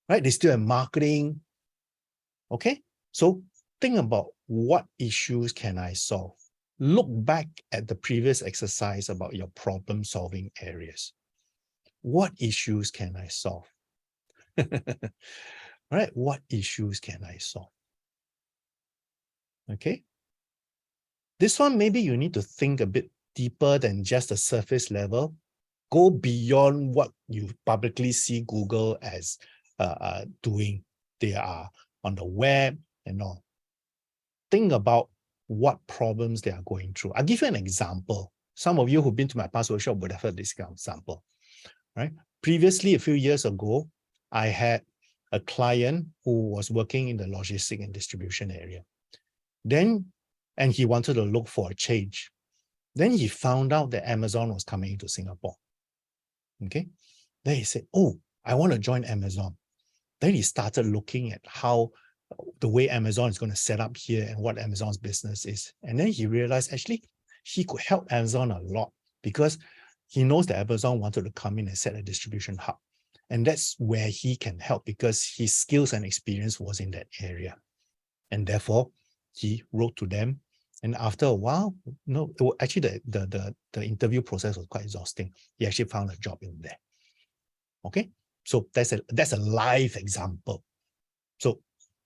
right? They still have marketing. Okay, so think about what issues can I solve? Look back at the previous exercise about your problem-solving areas. What issues can I solve? Right? What issues can I solve? Okay. This one, maybe you need to think a bit deeper than just the surface level. Go beyond what you publicly see Google as doing. They are on the web and all. Think about what problems they are going through. I'll give you an example. Some of you who've been to my past workshop would have heard this kind of example, right? Previously, a few years ago, I had a client who was working in the logistics and distribution area. And he wanted to look for a change. Then he found out that Amazon was coming to Singapore. Okay. Then he said, oh, I want to join Amazon. Then he started looking at how the way Amazon is going to set up here and what Amazon's business is. And then he realized actually he could help Amazon a lot because he knows that Amazon wanted to come in and set a distribution hub. And that's where he can help because his skills and experience was in that area. And therefore, he wrote to them. And after a while, no, actually the interview process was quite exhausting. He actually found a job in there. Okay, so that's a live example. So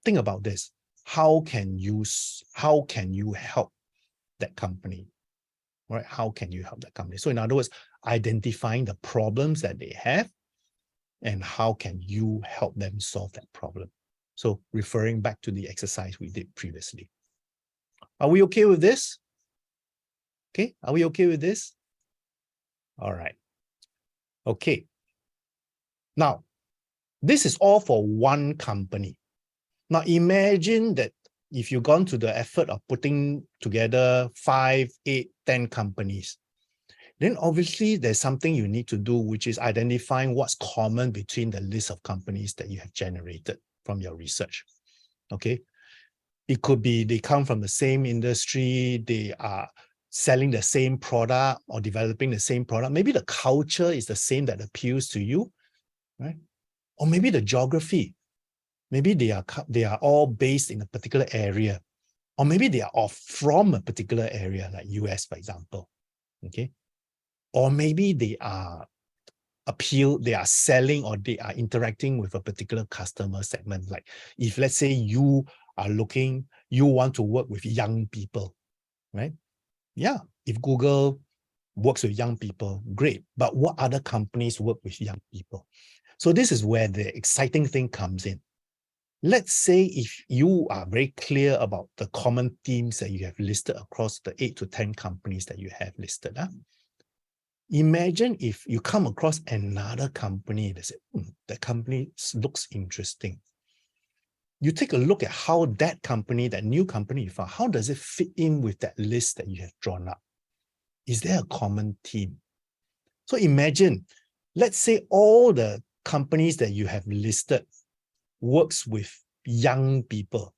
think about this. How can you help that company? Right? How can you help that company? So in other words, identifying the problems that they have and how can you help them solve that problem? So referring back to the exercise we did previously. Are we okay with this? Okay, are we okay with this? All right. Okay. Now, this is all for one company. Now, imagine that if you've gone to the effort of putting together 5, 8, 10 companies, then obviously there's something you need to do, which is identifying what's common between the list of companies that you have generated from your research. Okay. It could be they come from the same industry, they are selling the same product or developing the same product. Maybe the culture is the same that appeals to you, right? Or maybe the geography. Maybe they are all based in a particular area. Or maybe they are all from a particular area, like US, for example. Okay. Or maybe they are selling or they are interacting with a particular customer segment. Like if let's say you want to work with young people, right? Yeah, if Google works with young people, great. But what other companies work with young people? So this is where the exciting thing comes in. Let's say if you are very clear about the common themes that you have listed across the 8 to 10 companies that you have listed. Imagine if you come across another company that says, that company looks interesting. You take a look at how that company, that new company you found, how does it fit in with that list that you have drawn up? Is there a common theme? So imagine, let's say all the companies that you have listed works with young people,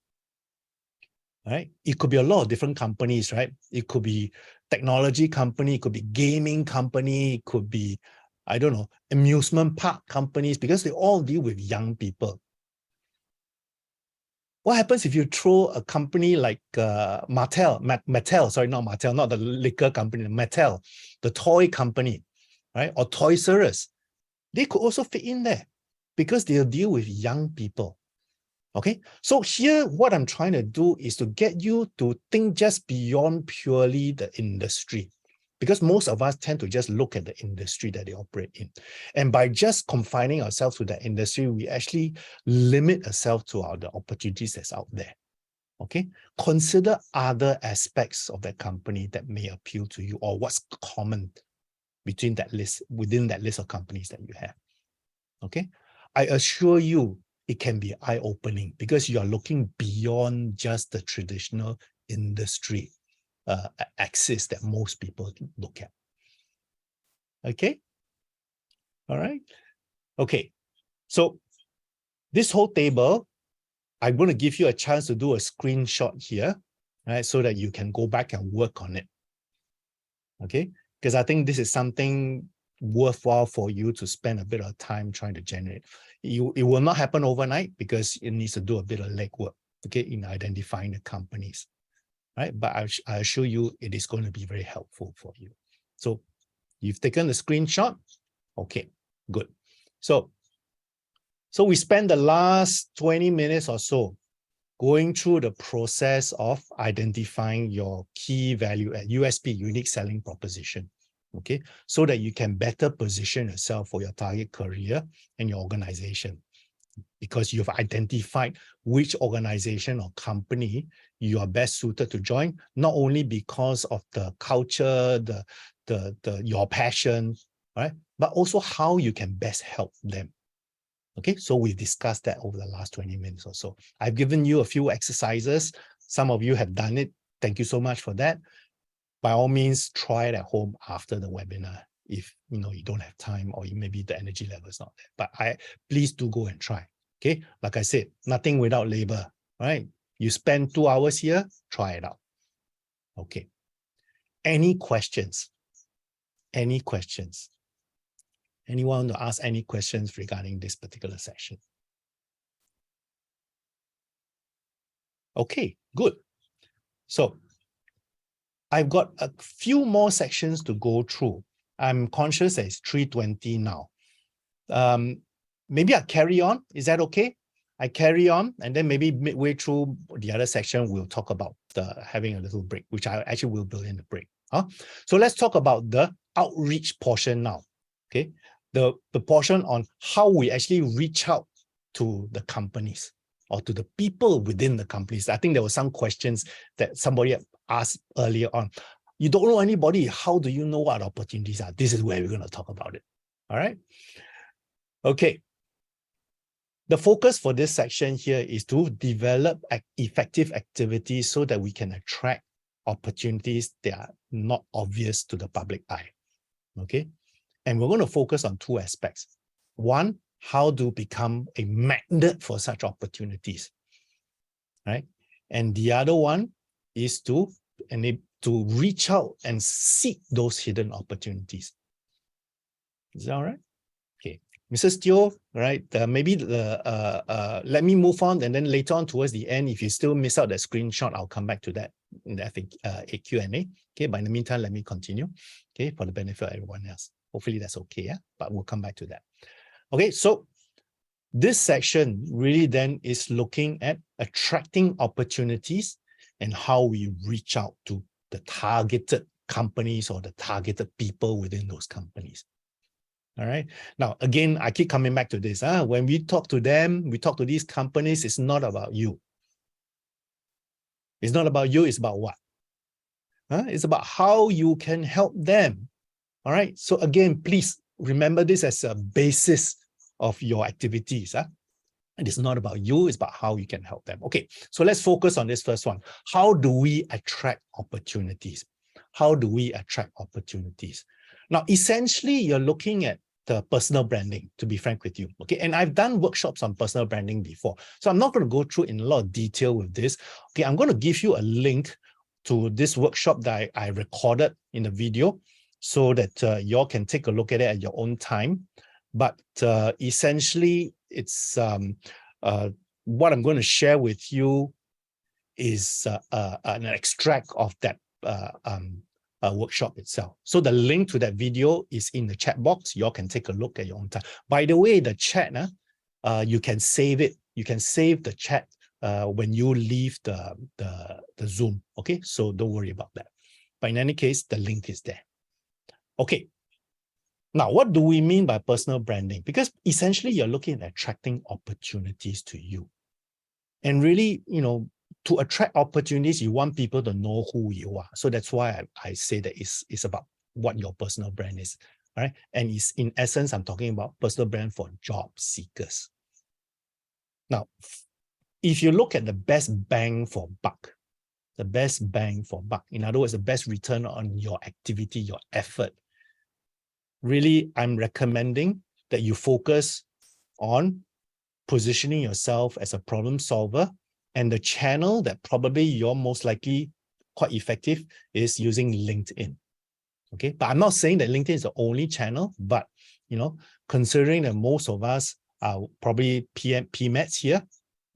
right? It could be a lot of different companies, right? It could be technology company, it could be gaming company, it could be, I don't know, amusement park companies, because they all deal with young people. What happens if you throw a company like Mattel, sorry, not Mattel, not the liquor company, Mattel, the toy company, right? Or Toys R Us. They could also fit in there because they'll deal with young people. Okay, so here what I'm trying to do is to get you to think just beyond purely the industry, because most of us tend to just look at the industry that they operate in. And by just confining ourselves to that industry, we actually limit ourselves to the opportunities that's out there. Okay, consider other aspects of that company that may appeal to you, or what's common between that list, within that list of companies that you have. Okay, I assure you, it can be eye-opening because you are looking beyond just the traditional industry axis that most people look at. Okay. All right. Okay. So this whole table, I'm going to give you a chance to do a screenshot here, right? So that you can go back and work on it. Okay, because I think this is something worthwhile for you to spend a bit of time trying to generate. It will not happen overnight because it needs to do a bit of legwork, okay, in identifying the companies, right? But I assure you it is going to be very helpful for you. So you've taken the screenshot. Okay, good. So we spent the last 20 minutes or so going through the process of identifying your key value at USP, unique selling proposition, okay? So that you can better position yourself for your target career and your organization, because you've identified which organization or company you are best suited to join, not only because of the culture, your passion, right? But also how you can best help them. Okay, so we've discussed that over the last 20 minutes or so. I've given you a few exercises. Some of you have done it. Thank you so much for that. By all means, try it at home after the webinar if you don't have time or maybe the energy level is not there. But please do go and try. Okay, like I said, nothing without labor, right? You spend 2 hours here, try it out. Okay. Any questions? Any questions? Anyone to ask any questions regarding this particular section? Okay, good. So I've got a few more sections to go through. I'm conscious that it's 3:20 now. Maybe I carry on. Is that okay? I carry on, and then maybe midway through the other section, we'll talk about having a little break, which I actually will build in the break. So let's talk about the outreach portion now. Okay, the portion on how we actually reach out to the companies or to the people within the companies. I think there were some questions that somebody asked earlier on. You don't know anybody. How do you know what opportunities are? This is where we're going to talk about it. All right. Okay. The focus for this section here is to develop effective activities so that we can attract opportunities that are not obvious to the public eye. Okay. And we're going to focus on two aspects. One, how to become a magnet for such opportunities, right? And the other one is to reach out and seek those hidden opportunities. Is that all right? Okay, Mrs. Teo, right? Maybe let me move on, and then later on towards the end, if you still miss out that screenshot, I'll come back to that in the Q&A. Okay, but in the meantime, let me continue. Okay, for the benefit of everyone else. Hopefully that's okay, yeah. But we'll come back to that. Okay, so this section really then is looking at attracting opportunities and how we reach out to the targeted companies or the targeted people within those companies. All right. Now, again, I keep coming back to this. When we talk to them, we talk to these companies, it's not about you. It's not about you, it's about what? It's about how you can help them. All right. So again, please remember this as a basis of your activities. And it's not about you, it's about how you can help them. Okay, so let's focus on this first one. How do we attract opportunities? How do we attract opportunities? Now, essentially, you're looking at the personal branding, to be frank with you. Okay, and I've done workshops on personal branding before, so I'm not going to go through in a lot of detail with this. Okay, I'm going to give you a link to this workshop that I recorded in the video so that y'all can take a look at it at your own time. But essentially, it's what I'm going to share with you is an extract of that workshop itself. So the link to that video is in the chat box. You all can take a look at your own time. By the way, the chat, you can save it. You can save the chat when you leave the Zoom. Okay, so don't worry about that. But in any case, the link is there. Okay. Now, what do we mean by personal branding? Because essentially, you're looking at attracting opportunities to you. And really, to attract opportunities, you want people to know who you are. So that's why I say that it's about what your personal brand is, right? And it's, in essence, I'm talking about personal brand for job seekers. Now, if you look at the best bang for buck, in other words, the best return on your activity, your effort, really, I'm recommending that you focus on positioning yourself as a problem solver, and the channel that probably you're most likely quite effective is using LinkedIn. Okay, but I'm not saying that LinkedIn is the only channel, but considering that most of us are probably PMETs here,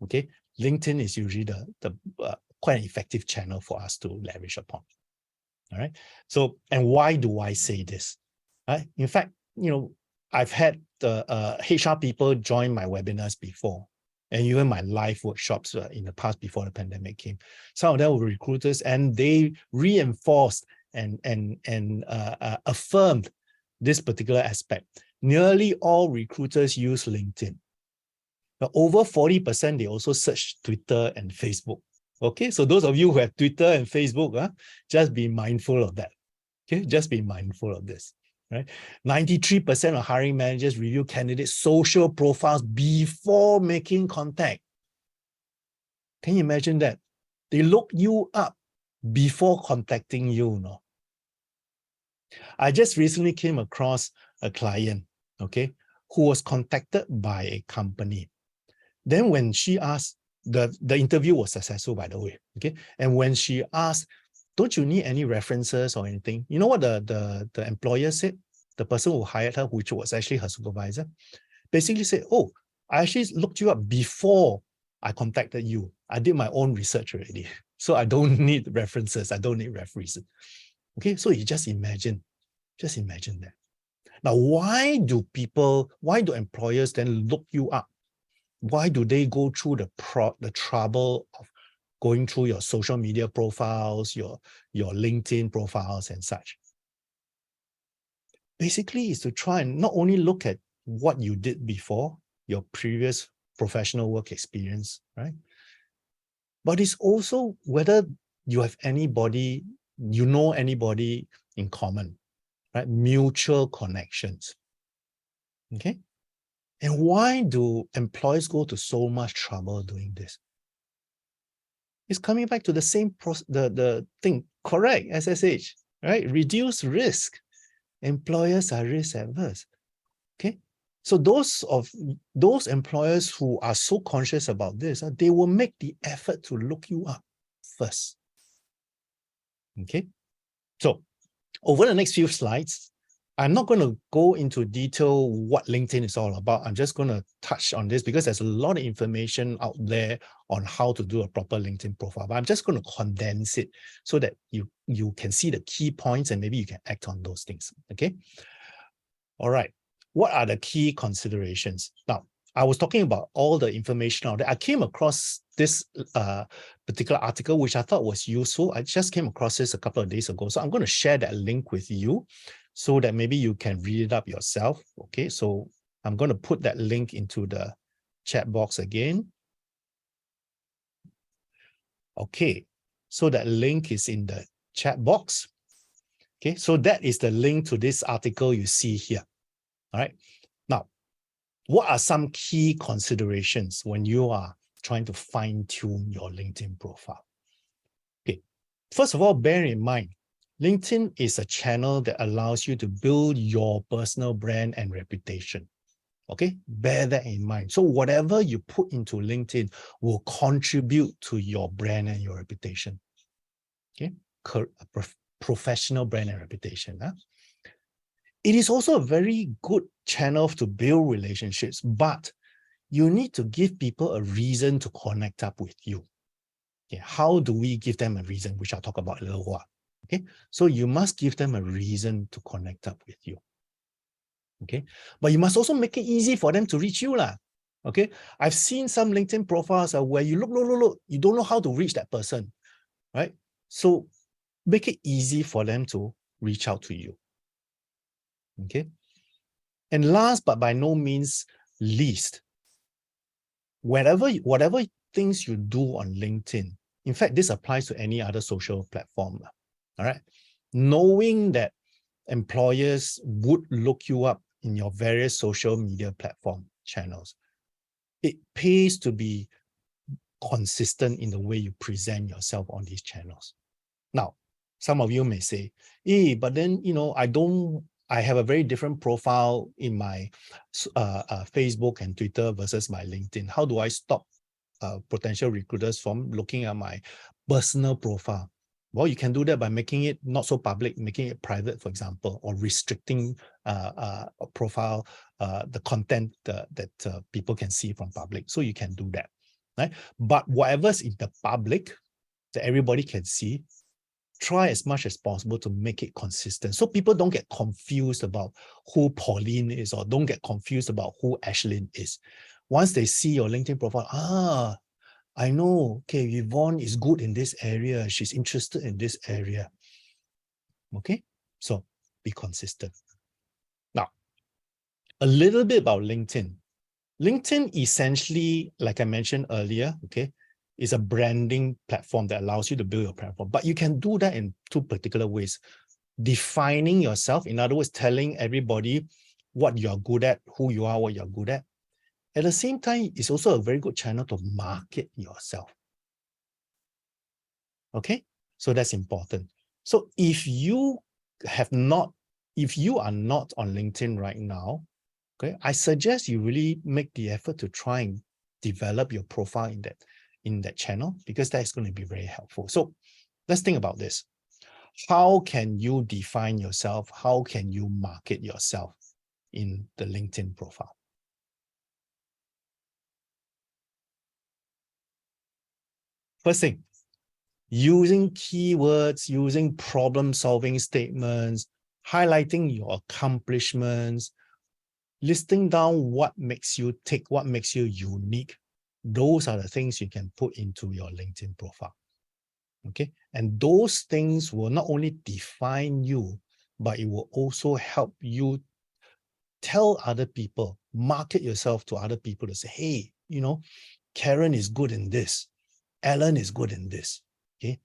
okay, LinkedIn is usually the quite an effective channel for us to leverage upon. All right. So, and why do I say this? Right. In fact, I've had the HR people join my webinars before, and even my live workshops in the past before the pandemic came. Some of them were recruiters, and they reinforced and affirmed this particular aspect. Nearly all recruiters use LinkedIn. But over 40%, they also search Twitter and Facebook. Okay, so those of you who have Twitter and Facebook, just be mindful of that. Okay, just be mindful of this. Right? 93% of hiring managers review candidates' social profiles before making contact. Can you imagine that? They look you up before contacting you, no? I just recently came across a client, okay, who was contacted by a company. Then when she asked, the interview was successful, by the way, okay? And when she asked, don't you need any references or anything? You know what the employer said? The person who hired her, which was actually her supervisor, basically said, oh, I actually looked you up before I contacted you. I did my own research already. So I don't need references. I don't need referees. Okay, so you just imagine that. Now, why do employers then look you up? Why do they go through the trouble of going through your social media profiles, your LinkedIn profiles and such? Basically, is to try and not only look at what you did before, your previous professional work experience, right? But it's also whether you have anybody in common, right? Mutual connections. Okay. And why do employers go to so much trouble doing this? It's coming back to the same the thing, correct, SSH, right? Reduce risk. Employers are risk averse. Okay. So those employers who are so conscious about this, they will make the effort to look you up first. Okay. So over the next few slides, I'm not going to go into detail what LinkedIn is all about. I'm just going to touch on this because there's a lot of information out there on how to do a proper LinkedIn profile. But I'm just going to condense it so that you can see the key points and maybe you can act on those things. Okay. All right. What are the key considerations? Now, I was talking about all the information out there. I came across this particular article, which I thought was useful. I just came across this a couple of days ago. So I'm going to share that link with you so that maybe you can read it up yourself. Okay, so I'm going to put that link into the chat box again. Okay, so that link is in the chat box. Okay, so that is the link to this article you see here. All right, now, what are some key considerations when you are trying to fine-tune your LinkedIn profile? Okay, first of all, bear in mind, LinkedIn is a channel that allows you to build your personal brand and reputation. Okay, bear that in mind. So whatever you put into LinkedIn will contribute to your brand and your reputation. Okay, professional brand and reputation. Huh? It is also a very good channel to build relationships, but you need to give people a reason to connect up with you. Okay, how do we give them a reason, which I'll talk about in a little while. Okay, so you must give them a reason to connect up with you. Okay, but you must also make it easy for them to reach you. Okay, I've seen some LinkedIn profiles where you look, you don't know how to reach that person, right? So make it easy for them to reach out to you. Okay, and last but by no means least, whatever things you do on LinkedIn, in fact, this applies to any other social platform. All right, knowing that employers would look you up in your various social media platform channels, it pays to be consistent in the way you present yourself on these channels. Now, some of you may say, but then, I don't I have a very different profile in my Facebook and Twitter versus my LinkedIn. How do I stop potential recruiters from looking at my personal profile? Well, you can do that by making it not so public, making it private, for example, or restricting a profile, the content that people can see from public. So you can do that, right? But whatever's in the public that everybody can see, try as much as possible to make it consistent, so people don't get confused about who Pauline is, or don't get confused about who Ashlyn is. Once they see your LinkedIn profile, I know, okay, Yvonne is good in this area. She's interested in this area. Okay, so be consistent. Now, a little bit about LinkedIn. LinkedIn essentially, like I mentioned earlier, okay, is a branding platform that allows you to build your platform. But you can do that in two particular ways. Defining yourself, in other words, telling everybody what you're good at, who you are, what you're good at. At the same time, it's also a very good channel to market yourself. Okay, so that's important. So if you are not on LinkedIn right now, okay, I suggest you really make the effort to try and develop your profile in that channel, because that's going to be very helpful. So let's think about this. How can you define yourself? How can you market yourself in the LinkedIn profile? First thing, using keywords, using problem-solving statements, highlighting your accomplishments, listing down what makes you tick, what makes you unique. Those are the things you can put into your LinkedIn profile. Okay, and those things will not only define you, but it will also help you tell other people, market yourself to other people to say, hey, you know, Karen is good in this, Alan is good in this. Okay,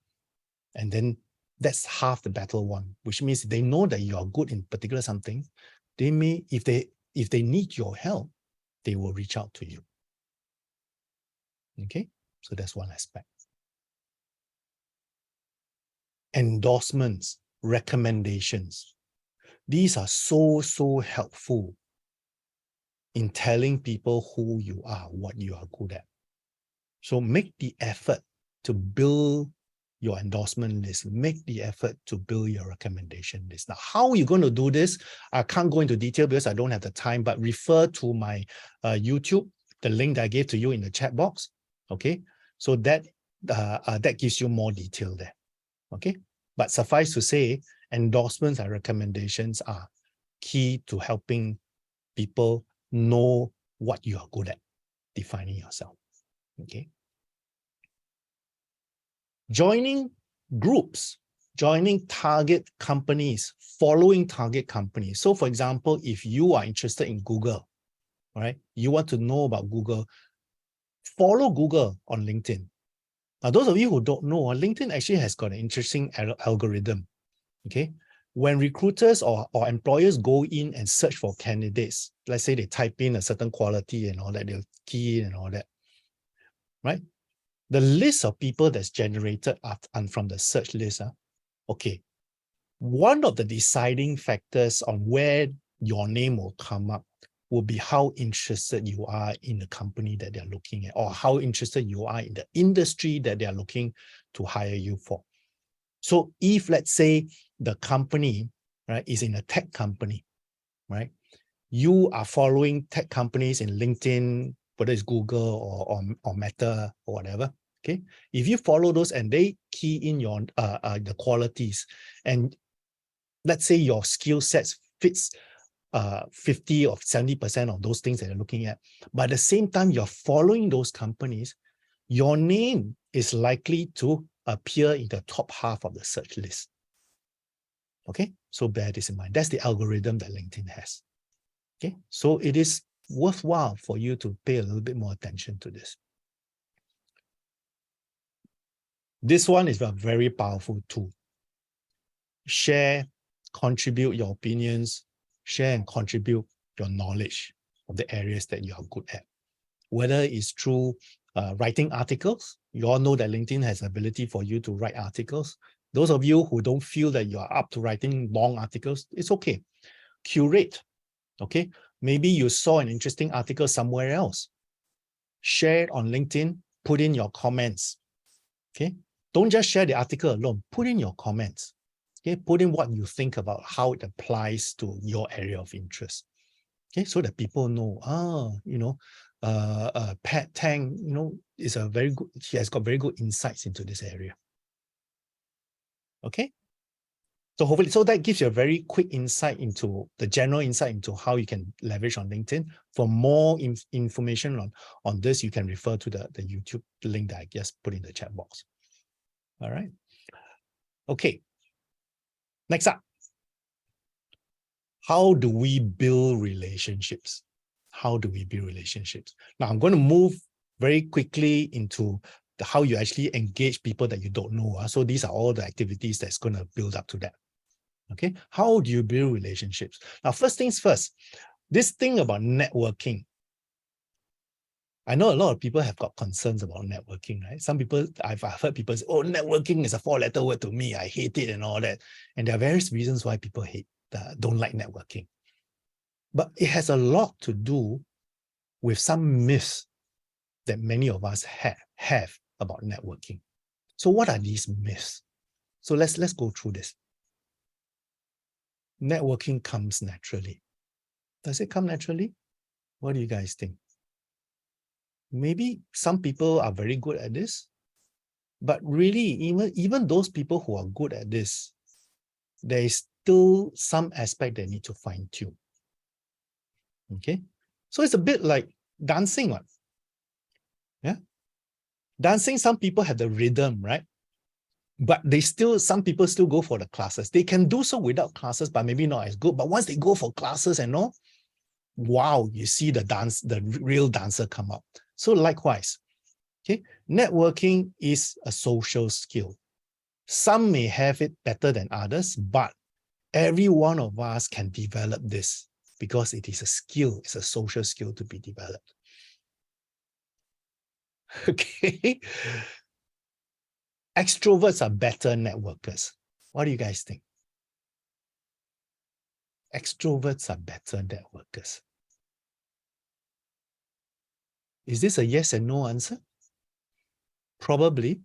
and then that's half the battle won, which means they know that you are good in particular something. They may, if they need your help, they will reach out to you. Okay, so that's one aspect. Endorsements, recommendations. These are so helpful in telling people who you are, what you are good at. So make the effort to build your endorsement list, make the effort to build your recommendation list. Now, how are you going to do this? I can't go into detail because I don't have the time, but refer to my YouTube, the link that I gave to you in the chat box. Okay, so that gives you more detail there. Okay, but suffice to say, endorsements and recommendations are key to helping people know what you are good at, defining yourself. Okay. Joining groups, joining target companies, following target companies. So for example, if you are interested in Google, right, you want to know about Google, follow Google on LinkedIn. Now, those of you who don't know, LinkedIn actually has got an interesting algorithm. Okay, when recruiters or employers go in and search for candidates, let's say they type in a certain quality and all that, they'll key in and all that, right? The list of people that's generated from the search list, okay, one of the deciding factors on where your name will come up will be how interested you are in the company that they're looking at, or how interested you are in the industry that they're looking to hire you for. So if, let's say, the company, right, is in a tech company, right, you are following tech companies in LinkedIn, whether it's Google or Meta or whatever. Okay, if you follow those and they key in your the qualities, and let's say your skill sets fits 50 or 70% of those things that you're looking at, but at the same time you're following those companies, your name is likely to appear in the top half of the search list. Okay, so bear this in mind. That's the algorithm that LinkedIn has. Okay, so it is worthwhile for you to pay a little bit more attention to this. This one is a very powerful tool. Share, contribute your opinions, share and contribute your knowledge of the areas that you are good at. Whether it's through writing articles, you all know that LinkedIn has the ability for you to write articles. Those of you who don't feel that you are up to writing long articles, it's okay. curate. Okay, maybe you saw an interesting article somewhere else. Share it on LinkedIn, put in your comments. Okay, don't just share the article alone, put in your comments. Okay, put in what you think about how it applies to your area of interest. Okay, so that people know, Pat Tang, is a very good, he has got very good insights into this area. Okay, so hopefully, so that gives you a very quick insight into the general insight into how you can leverage on LinkedIn. For more information on this, you can refer to the YouTube link that I just put in the chat box. All right. Okay. Next up. How do we build relationships? How do we build relationships? Now, I'm going to move very quickly into how you actually engage people that you don't know. So these are all the activities that's going to build up to that. Okay, how do you build relationships? Now, first things first, this thing about networking. I know a lot of people have got concerns about networking, right? Some people, I've heard people say, oh, networking is a 4-letter word to me. I hate it and all that. And there are various reasons why people don't like networking. But it has a lot to do with some myths that many of us have about networking. So what are these myths? So let's go through this. Networking comes naturally. Does it come naturally? What do you guys think? Maybe some people are very good at this, but really, even those people who are good at this, there is still some aspect they need to fine tune. Okay, so it's a bit like dancing, one. Yeah, dancing. Some people have the rhythm, right? But some people still go for the classes. They can do so without classes, but maybe not as good. But once they go for classes and all, wow, you see the real dancer come up. So likewise, okay, networking is a social skill. Some may have it better than others, but every one of us can develop this because it is a skill. It's a social skill to be developed. Okay. Extroverts are better networkers. What do you guys think? Extroverts are better networkers. Is this a yes and no answer? Probably,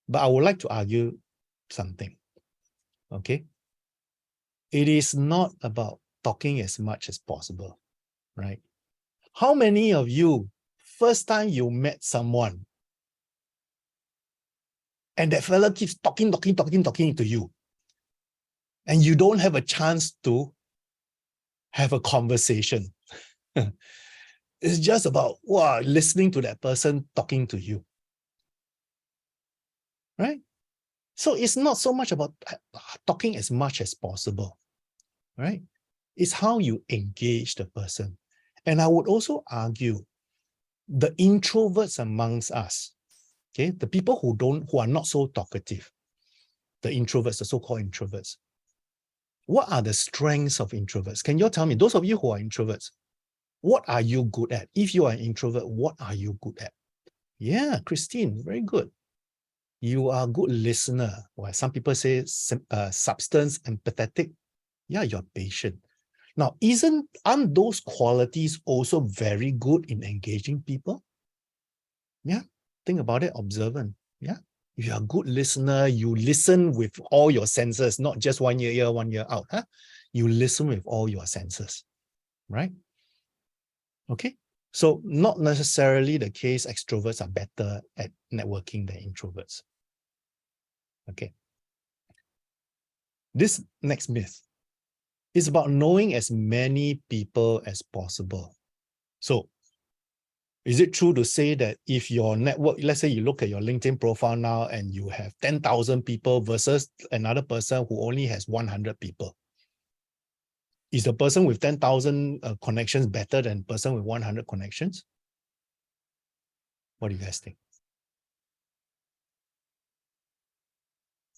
but I would like to argue something. Okay. It is not about talking as much as possible, right? How many of you, first time you met someone, and that fella keeps talking to you, and you don't have a chance to have a conversation? It's just about, wow, listening to that person talking to you, right? So it's not so much about talking as much as possible, right? It's how you engage the person. And I would also argue the introverts amongst us, okay, the people who are not so talkative, the introverts, the so-called introverts. What are the strengths of introverts? Can you tell me, those of you who are introverts, what are you good at? If you are an introvert, what are you good at? Yeah, Christine, very good. You are a good listener. Well, some people say substance, empathetic. Yeah, you're patient. Now, aren't those qualities also very good in engaging people? Yeah, think about it, observant. Yeah, if you're a good listener, you listen with all your senses, not just 1 ear, 1 ear out. Huh? You listen with all your senses, right? Okay, so not necessarily the case extroverts are better at networking than introverts. Okay. This next myth is about knowing as many people as possible. So is it true to say that if your network, let's say you look at your LinkedIn profile now and you have 10,000 people versus another person who only has 100 people, is the person with 10,000 connections better than the person with 100 connections? What do you guys think?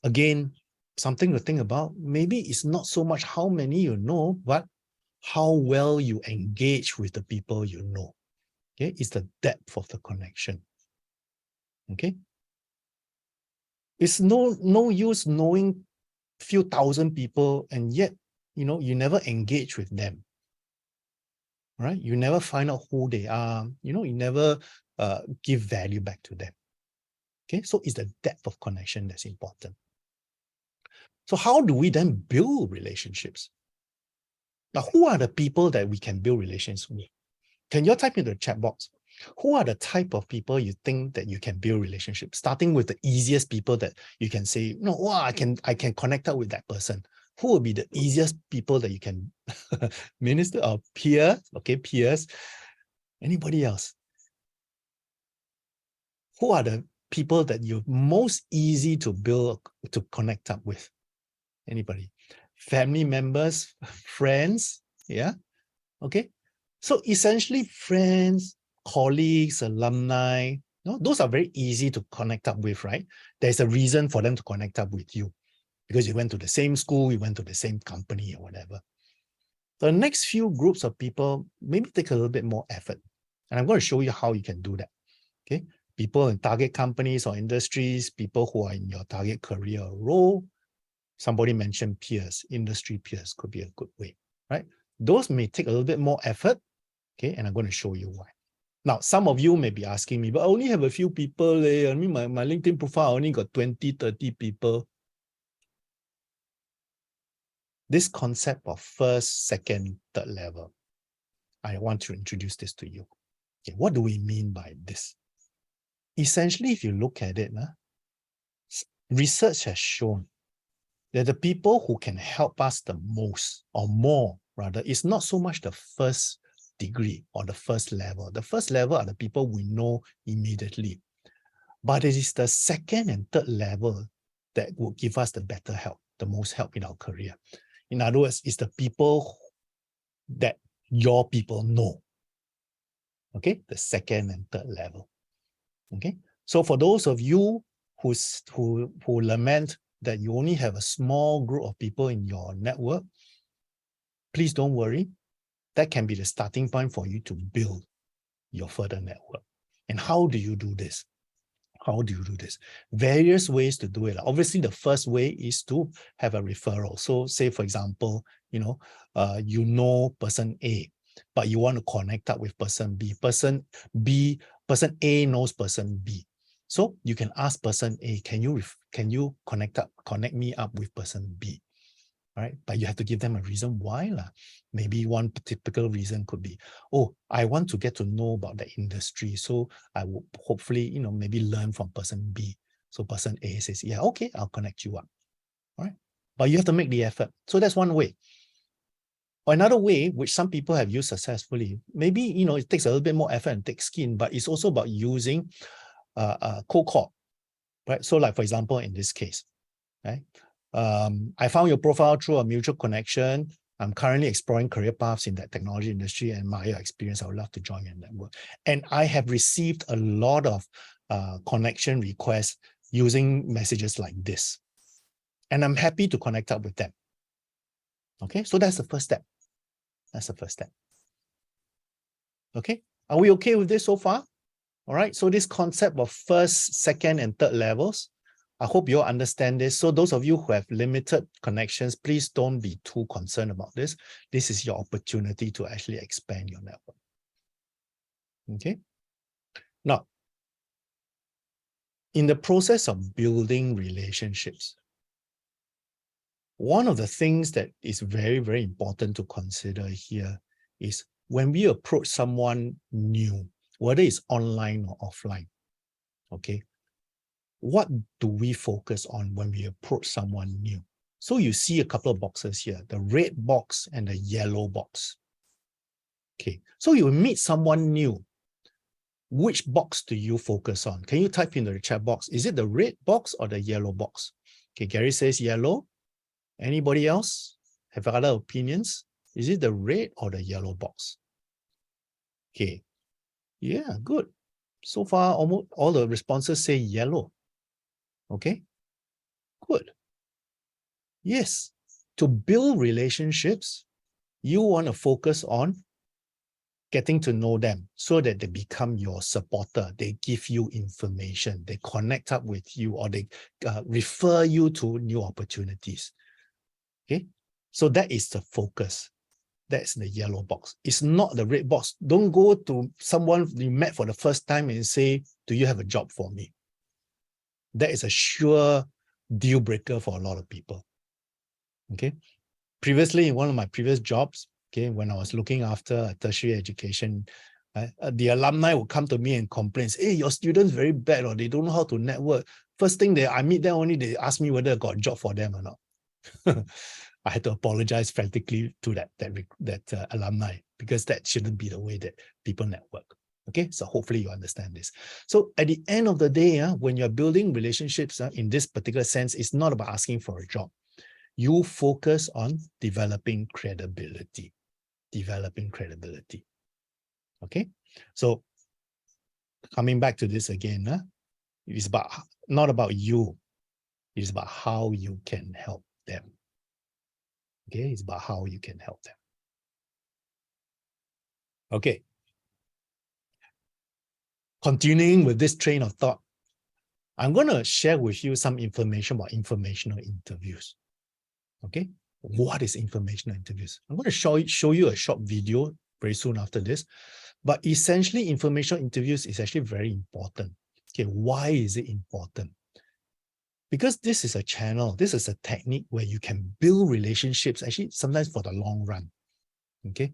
Again, something to think about. Maybe it's not so much how many you know, but how well you engage with the people you know. Okay, it's the depth of the connection. Okay, it's no use knowing few thousand people and yet you never engage with them, right? You never find out who they are. You never give value back to them. Okay, so it's the depth of connection that's important. So how do we then build relationships? Now, who are the people that we can build relations with? Can you type in the chat box? Who are the type of people you think that you can build relationships? Starting with the easiest people that you can say, wow, I can connect up with that person. Who will be the easiest people that you can minister or peer? Okay, peers. Anybody else? Who are the people that you're most easy to build, to connect up with? Anybody? Family members, friends, yeah? Okay. So essentially friends, colleagues, alumni, those are very easy to connect up with, right? There's a reason for them to connect up with you because you went to the same school, you went to the same company or whatever. The next few groups of people maybe take a little bit more effort. And I'm going to show you how you can do that. Okay. People in target companies or industries, people who are in your target career or role. Somebody mentioned peers, industry peers could be a good way, right? Those may take a little bit more effort, okay? And I'm going to show you why. Now, some of you may be asking me, but I only have a few people. I mean, my LinkedIn profile only got 20, 30 people. This concept of first, second, third level, I want to introduce this to you. Okay, what do we mean by this? Essentially, if you look at it, research has shown that the people who can help us the most or more, rather, is not so much the first degree or the first level. The first level are the people we know immediately. But it is the second and third level that will give us the better help, the most help in our career. In other words, it's the people that your people know. Okay, the second and third level. Okay, so for those of you who lament that you only have a small group of people in your network, please don't worry. That can be the starting point for you to build your further network. And how do you do this? How do you do this? Various ways to do it. Obviously, the first way is to have a referral. So say, for example, you know person A, but you want to connect up with person B. Person A knows person B. So you can ask person A, can you connect me up with person B? Right? But you have to give them a reason why. Maybe one typical reason could be, oh, I want to get to know about the industry. So I will hopefully, maybe learn from person B. So person A says, yeah, okay, I'll connect you up. All right? But you have to make the effort. So that's one way. Or another way, which some people have used successfully, maybe, it takes a little bit more effort and thick skin, but it's also about using cold call, right? So like, for example, in this case, right? I found your profile through a mutual connection. I'm currently exploring career paths in that technology industry and my experience. I would love to join your network. And I have received a lot of connection requests using messages like this. And I'm happy to connect up with them. Okay, so that's the first step. That's the first step. Okay, are we okay with this so far? All right, so this concept of first, second, and third levels, I hope you all understand this. So those of you who have limited connections, please don't be too concerned about this. This is your opportunity to actually expand your network. Okay. Now, in the process of building relationships, one of the things that is very, very important to consider here is when we approach someone new, whether it's online or offline, okay, what do we focus on when we approach someone new? So you see a couple of boxes here, the red box and the yellow box. Okay, so you meet someone new. Which box do you focus on? Can you type in the chat box? Is it the red box or the yellow box? Okay, Gary says yellow. Anybody else have other opinions? Is it the red or the yellow box? Okay, yeah, good. So far, almost all the responses say yellow. Okay, good. Yes, to build relationships, you want to focus on getting to know them so that they become your supporter. They give you information, they connect up with you, or they refer you to new opportunities. Okay, So that is the focus. That's the yellow box. It's not the red box. Don't go to someone you met for the first time and say, do you have a job for me? That is a sure deal breaker for a lot of people. Okay. Previously, in one of my previous jobs, okay, when I was looking after tertiary education, the alumni would come to me and complain, hey, your students very bad, or they don't know how to network. First thing I meet them only, they ask me whether I got a job for them or not. I had to apologize frantically to that alumni, because that shouldn't be the way that people network. Okay, so hopefully you understand this. So at the end of the day, when you're building relationships in this particular sense, it's not about asking for a job. You focus on developing credibility. Developing credibility. Okay, so coming back to this again, it's about not about you, it's about how you can help them. Okay, it's about how you can help them. Okay, continuing with this train of thought, I'm going to share with you some information about informational interviews. Okay, what is informational interviews? I'm going to show you a short video very soon after this. But essentially, informational interviews is actually very important. Okay, why is it important? Because this is a channel, this is a technique where you can build relationships, actually sometimes for the long run. Okay,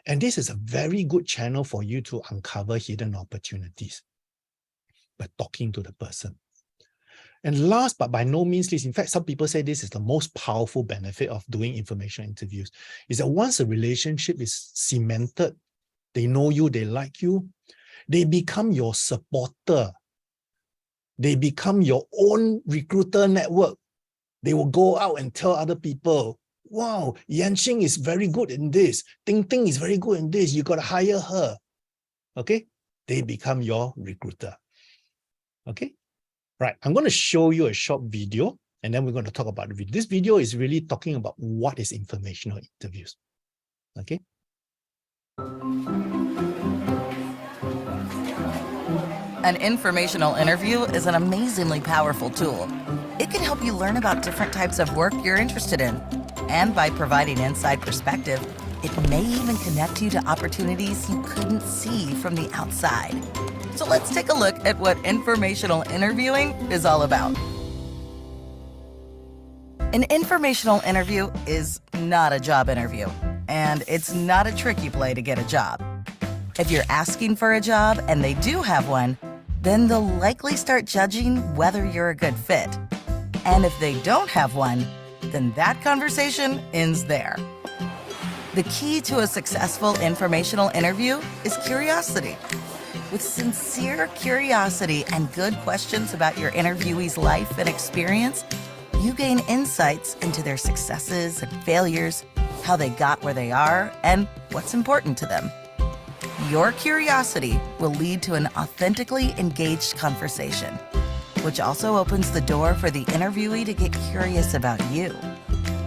and this is a very good channel for you to uncover hidden opportunities by talking to the person. And last, but by no means least, in fact, some people say this is the most powerful benefit of doing information interviews, is that once a relationship is cemented, they know you, they like you, they become your supporter. They become your own recruiter network. They will go out and tell other people, wow, Yanxing is very good in this. Ting Ting is very good in this. You got to hire her. Okay? They become your recruiter. Okay? Right. I'm going to show you a short video, and then we're going to talk about the video. This video is really talking about what is informational interviews. Okay? An informational interview is an amazingly powerful tool. It can help you learn about different types of work you're interested in. And by providing inside perspective, it may even connect you to opportunities you couldn't see from the outside. So let's take a look at what informational interviewing is all about. An informational interview is not a job interview, and it's not a trick you play to get a job. If you're asking for a job and they do have one, then they'll likely start judging whether you're a good fit. And if they don't have one, then that conversation ends there. The key to a successful informational interview is curiosity. With sincere curiosity and good questions about your interviewee's life and experience, you gain insights into their successes and failures, how they got where they are, and what's important to them. Your curiosity will lead to an authentically engaged conversation, which also opens the door for the interviewee to get curious about you.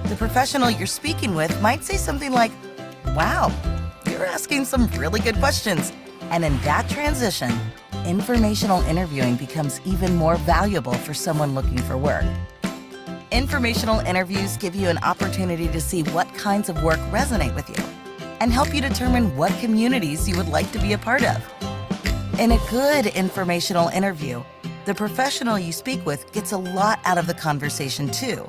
The professional you're speaking with might say something like, wow, you're asking some really good questions. And in that transition, informational interviewing becomes even more valuable for someone looking for work. Informational interviews give you an opportunity to see what kinds of work resonate with you and help you determine what communities you would like to be a part of. In a good informational interview, the professional you speak with gets a lot out of the conversation too.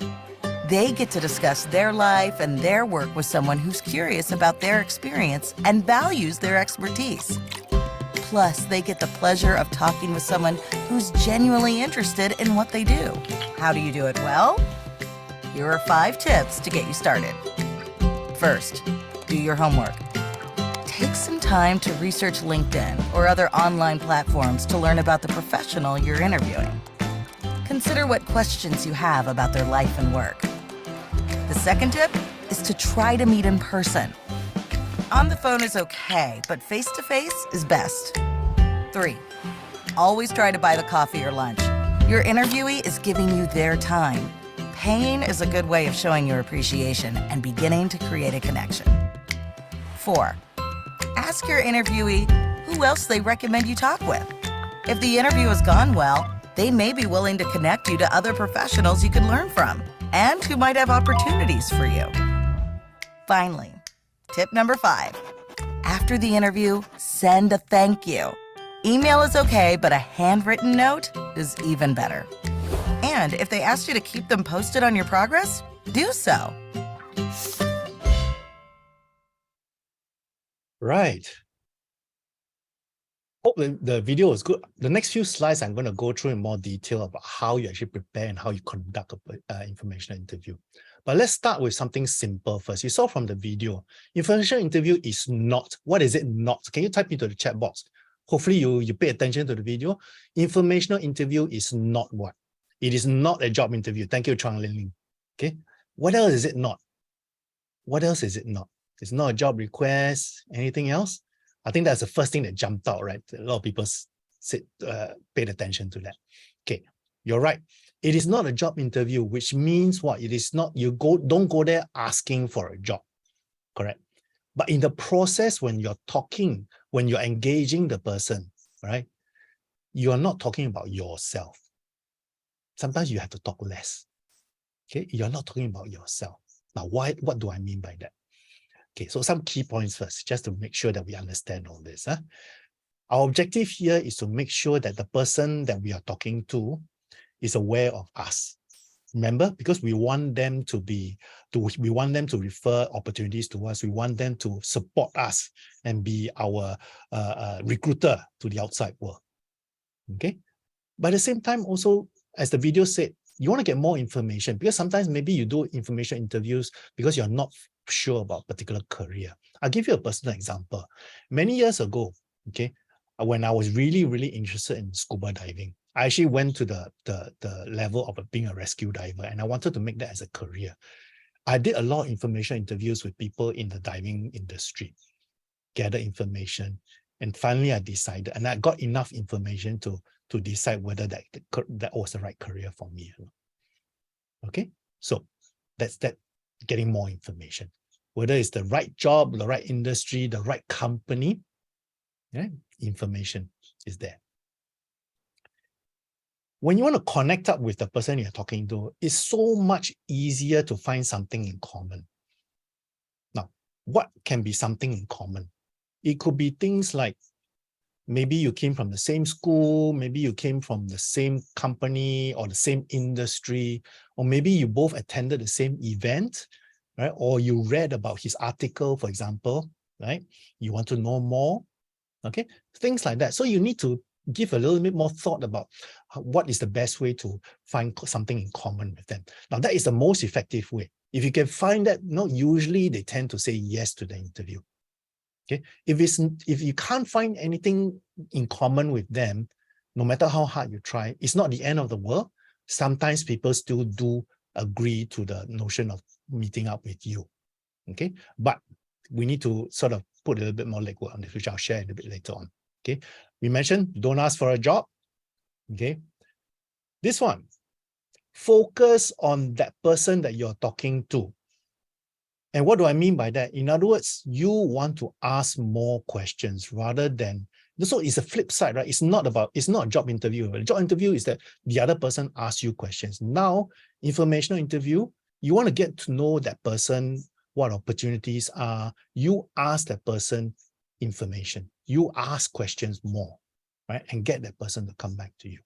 They get to discuss their life and their work with someone who's curious about their experience and values their expertise. Plus, they get the pleasure of talking with someone who's genuinely interested in what they do. How do you do it well? Here are 5 tips to get you started. First, do your homework. Take some time to research LinkedIn or other online platforms to learn about the professional you're interviewing. Consider what questions you have about their life and work. The second tip is to try to meet in person. On the phone is okay, but face-to-face is best. 3, always try to buy the coffee or lunch. Your interviewee is giving you their time. Paying is a good way of showing your appreciation and beginning to create a connection. 4, ask your interviewee who else they recommend you talk with. If the interview has gone well, they may be willing to connect you to other professionals you can learn from and who might have opportunities for you. Finally, tip number 5. After the interview, send a thank you. Email is okay, but a handwritten note is even better. And if they asked you to keep them posted on your progress, do so. Right. Hope the video was good. The next few slides, I'm going to go through in more detail about how you actually prepare and how you conduct an informational interview. But let's start with something simple first. You saw from the video, informational interview is not. What is it not? Can you type into the chat box? Hopefully you pay attention to the video. Informational interview is not what? It is not a job interview. Thank you, Chuang Lin Ling. Okay. What else is it not? What else is it not? It's not a job request. Anything else? I think that's the first thing that jumped out, right? A lot of people paid attention to that. Okay, you're right. It is not a job interview, which means what? It is not, don't go there asking for a job, correct? But in the process, when you're talking, when you're engaging the person, right? You are not talking about yourself. Sometimes you have to talk less. Okay, you're not talking about yourself. Now, what do I mean by that? Okay, so some key points first, just to make sure that we understand all this. Our objective here is to make sure that the person that we are talking to is aware of us. Remember, because we want them to refer opportunities to us. We want them to support us and be our recruiter to the outside world. Okay, but at the same time, also, as the video said, you want to get more information, because sometimes maybe you do information interviews because you're not sure about a particular career. I'll give you a personal example. Many years ago, okay, when I was really, really interested in scuba diving, I actually went to the level of being a rescue diver, and I wanted to make that as a career. I did a lot of information interviews with people in the diving industry, gather information, and finally I decided, and I got enough information to decide whether that was the right career for me. Okay, so that's that, getting more information. Whether it's the right job, the right industry, the right company, right? Information is there. When you want to connect up with the person you're talking to, it's so much easier to find something in common. Now, what can be something in common? It could be things like, maybe you came from the same school, maybe you came from the same company or the same industry, or maybe you both attended the same event, right? Or you read about his article, for example, right? You want to know more, okay? Things like that. So you need to give a little bit more thought about what is the best way to find something in common with them. Now, that is the most effective way. If you can find that, usually they tend to say yes to the interview. Okay, if you can't find anything in common with them, no matter how hard you try, it's not the end of the world. Sometimes people still do agree to the notion of meeting up with you. Okay, but we need to sort of put a little bit more legwork on this, which I'll share a little bit later on. Okay, we mentioned don't ask for a job. Okay, this one, focus on that person that you're talking to. And what do I mean by that? In other words, you want to ask more questions rather than, so it's a flip side, right? It's not a job interview. A job interview is that the other person asks you questions. Now, informational interview, you want to get to know that person, what opportunities are. You ask that person information. You ask questions more, right? And get that person to come back to you.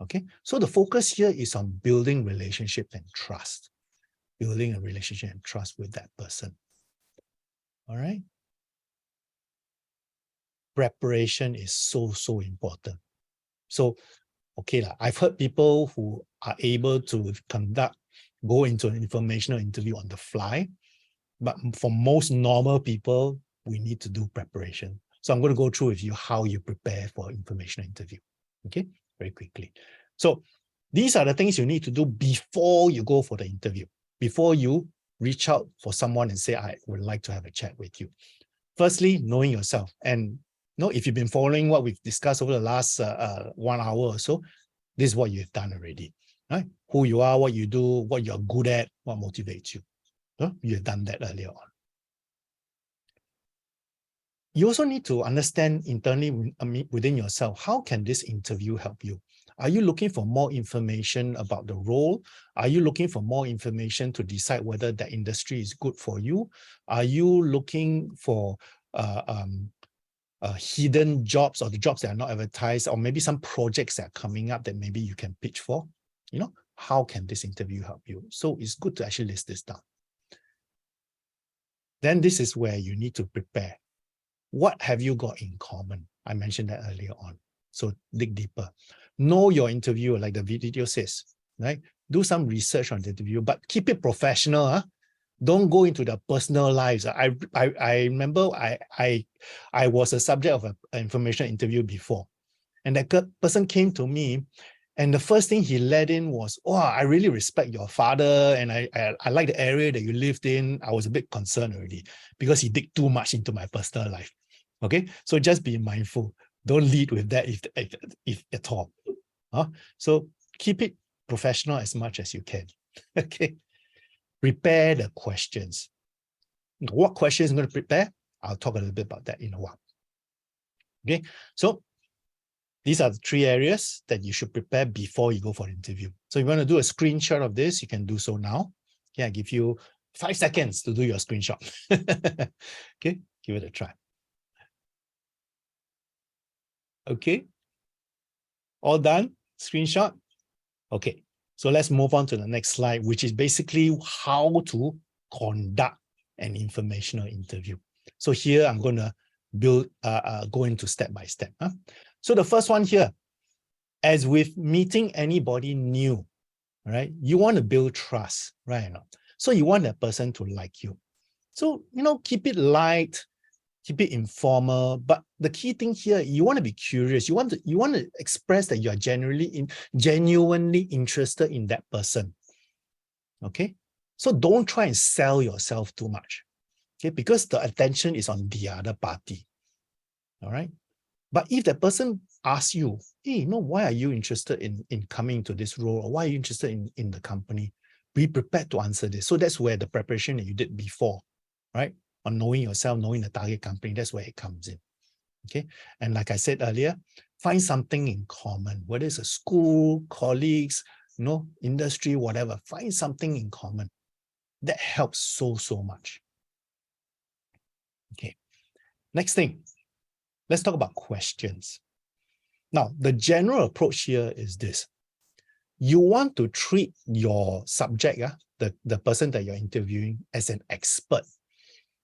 Okay? So the focus here is on building relationships and trust. Building a relationship and trust with that person. All right. Preparation is so important. So, okay, I've heard people who are able to go into an informational interview on the fly, but for most normal people, we need to do preparation. So I'm going to go through with you how you prepare for informational interview. Okay, very quickly. So these are the things you need to do before you go for the interview. Before you reach out for someone and say, I would like to have a chat with you. Firstly, knowing yourself. And if you've been following what we've discussed over the last 1 hour or so, this is what you've done already. Right? Who you are, what you do, what you're good at, what motivates you. You've done that earlier on. You also need to understand internally within yourself, how can this interview help you? Are you looking for more information about the role? Are you looking for more information to decide whether that industry is good for you? Are you looking for hidden jobs or the jobs that are not advertised, or maybe some projects that are coming up that maybe you can pitch for? You know, how can this interview help you? So it's good to actually list this down. Then this is where you need to prepare. What have you got in common? I mentioned that earlier on. So dig deeper. Know your interviewer, like the video says, right? Do some research on the interview, but keep it professional. Huh? Don't go into the personal lives. I remember I was a subject of an information interview before, and that person came to me, and the first thing he led in was, "Oh, I really respect your father, and I like the area that you lived in." I was a bit concerned already because he dig too much into my personal life. Okay, so just be mindful. Don't lead with that if at all. So keep it professional as much as you can. Okay. Prepare the questions. What questions I'm going to prepare? I'll talk a little bit about that in a while. Okay, so these are the 3 areas that you should prepare before you go for the interview. So if you want to do a screenshot of this, you can do so now. Okay, I give you 5 seconds to do your screenshot. Okay, give it a try. Okay, all done? Screenshot? Okay. So let's move on to the next slide, which is basically how to conduct an informational interview. So here I'm going to go into step by step. So the first one here, as with meeting anybody new, right? You want to build trust, right? So you want that person to like you. So, keep it light, keep it informal, but the key thing here, you want to be curious. You want to express that you are genuinely interested in that person. Okay, so don't try and sell yourself too much. Okay, because the attention is on the other party. All right, but if that person asks you, "Hey, why are you interested in coming to this role, or why are you interested in the company?" Be prepared to answer this. So that's where the preparation that you did before, right? On knowing yourself, knowing the target company, that's where it comes in. Okay. And like I said earlier, find something in common, whether it's a school, colleagues, industry, whatever. Find something in common. That helps so much. Okay. Next thing, let's talk about questions. Now, the general approach here is this. You want to treat your subject, the person that you're interviewing, as an expert.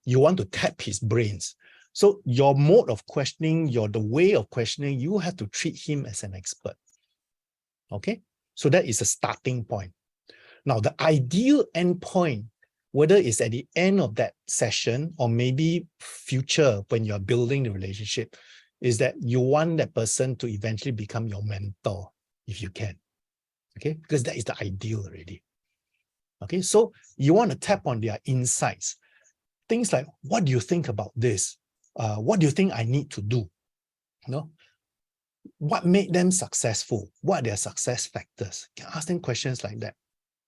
You want to tap his brains. So your mode of questioning, the way of questioning, you have to treat him as an expert. Okay? So that is a starting point. Now, the ideal endpoint, whether it's at the end of that session or maybe future when you're building the relationship, is that you want that person to eventually become your mentor, if you can. Okay? Because that is the ideal already. Okay? So you want to tap on their insights. Things like, what do you think about this? What do you think I need to do? What made them successful? What are their success factors? You can ask them questions like that.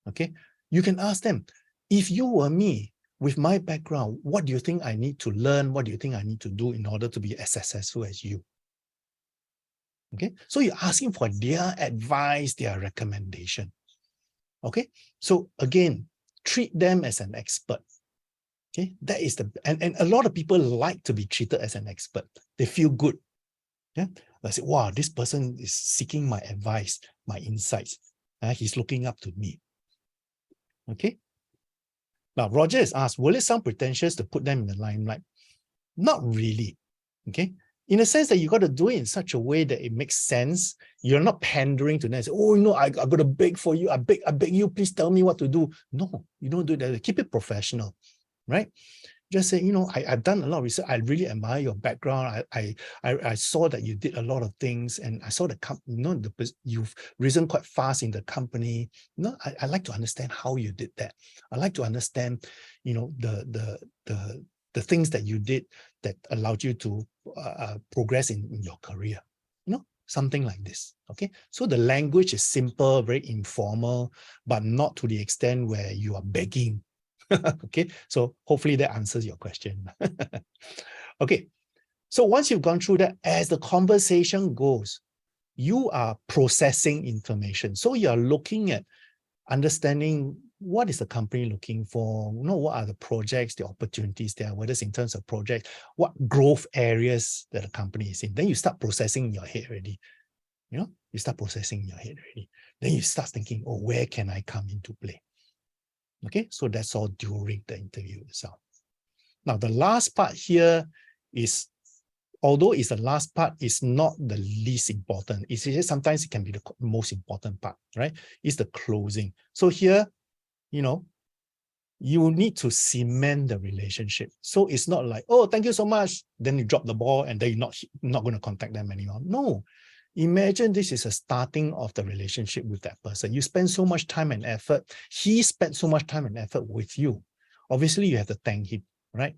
Okay? You can ask them, if you were me, with my background, what do you think I need to learn? What do you think I need to do in order to be as successful as you? Okay? So you're asking for their advice, their recommendation. Okay? So again, treat them as an expert. Okay, that is and a lot of people like to be treated as an expert. They feel good. Yeah, I say, wow, this person is seeking my advice, my insights. He's looking up to me. Okay. Now, Roger has asked, will it sound pretentious to put them in the limelight? Not really. Okay. In a sense that you got to do it in such a way that it makes sense. You're not pandering to them. Say, oh, I got to beg for you. I beg you, please tell me what to do. No, you don't do that. Keep it professional. Right? Just say, I've done a lot of research. I really admire your background. I saw that you did a lot of things, and I saw you've risen quite fast in the company. I like to understand how you did that. I like to understand, the things that you did that allowed you to progress in your career. Something like this. Okay. So the language is simple, very informal, but not to the extent where you are begging. Okay, so hopefully that answers your question. Okay, so once you've gone through that, as the conversation goes, you are processing information. So you're looking at understanding what is the company looking for, what are the projects, the opportunities there, whether it's in terms of project, what growth areas that the company is in. Then you start processing in your head already. You start processing in your head already. Then you start thinking, oh, where can I come into play? Okay, so that's all during the interview itself. Now, the last part here is, although it's the last part, it's not the least important. It's just sometimes it can be the most important part, right? It's the closing. So here, you need to cement the relationship. So it's not like, oh, thank you so much. Then you drop the ball and then you're not going to contact them anymore. No. Imagine this is a starting of the relationship with that person. You spend so much time and effort. He spent so much time and effort with you. Obviously, you have to thank him, right?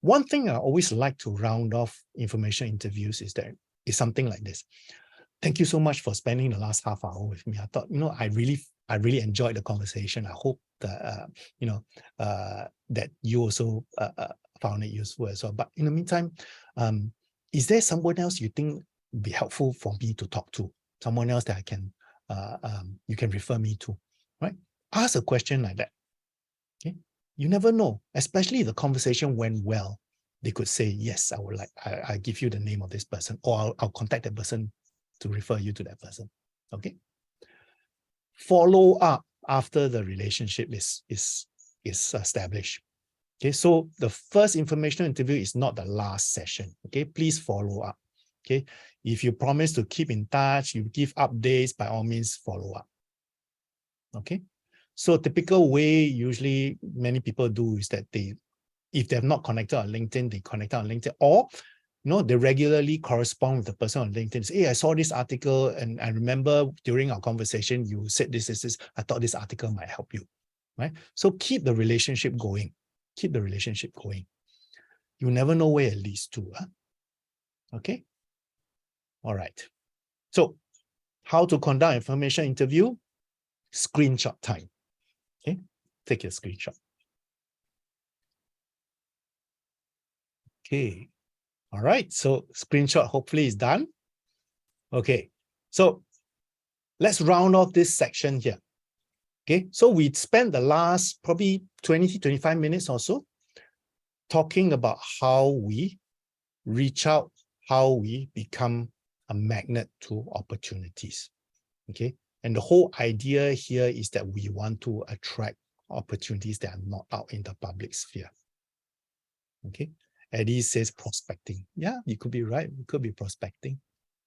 One thing I always like to round off information interviews is something like this. Thank you so much for spending the last half hour with me. I thought, I really enjoyed the conversation. I hope that, that you also found it useful as well. But in the meantime, is there someone else you think would be helpful for me to talk to? Someone else that I can, you can refer me to, right? Ask a question like that. Okay. You never know, especially if the conversation went well. They could say, yes, I give you the name of this person, or I'll contact that person to refer you to that person. Okay. Follow up after the relationship is established. Okay, so the first informational interview is not the last session. Okay, please follow up. Okay, if you promise to keep in touch, you give updates, by all means, follow up. Okay, so typical way usually many people do is that if they have not connected on LinkedIn, they connect on LinkedIn, or they regularly correspond with the person on LinkedIn. Say, hey, I saw this article and I remember during our conversation, you said this. I thought this article might help you, right? So keep the relationship going. Keep the relationship going. You never know where it leads to. Huh? Okay. All right. So how to conduct information interview? Screenshot time. Okay. Take your screenshot. Okay. All right. So screenshot hopefully is done. Okay. So let's round off this section here. Okay. So we spent the last probably 20 to 25 minutes or so talking about how we reach out, how we become a magnet to opportunities. Okay. And the whole idea here is that we want to attract opportunities that are not out in the public sphere. Okay. Eddie says prospecting. Yeah, you could be right. You could be prospecting.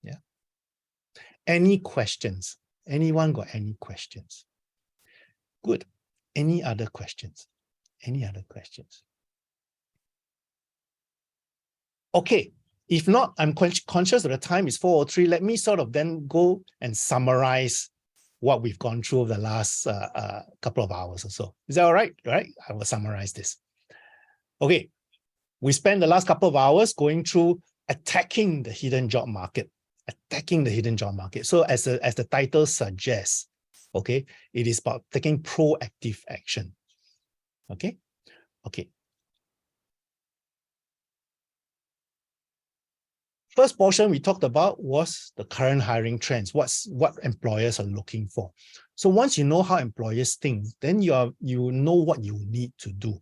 Yeah. Any questions? Anyone got any questions? Good. Any other questions? Any other questions? Okay. If not, I'm conscious of the time is 4:03. Let me sort of then go and summarize what we've gone through over the last couple of hours or so. Is that all right? All right. I will summarize this. Okay. We spent the last couple of hours going through attacking the hidden job market. Attacking the hidden job market. So as the title suggests, okay, it is about taking proactive action. Okay. Okay. First portion we talked about was the current hiring trends. What employers are looking for. So once you know how employers think, then you know what you need to do.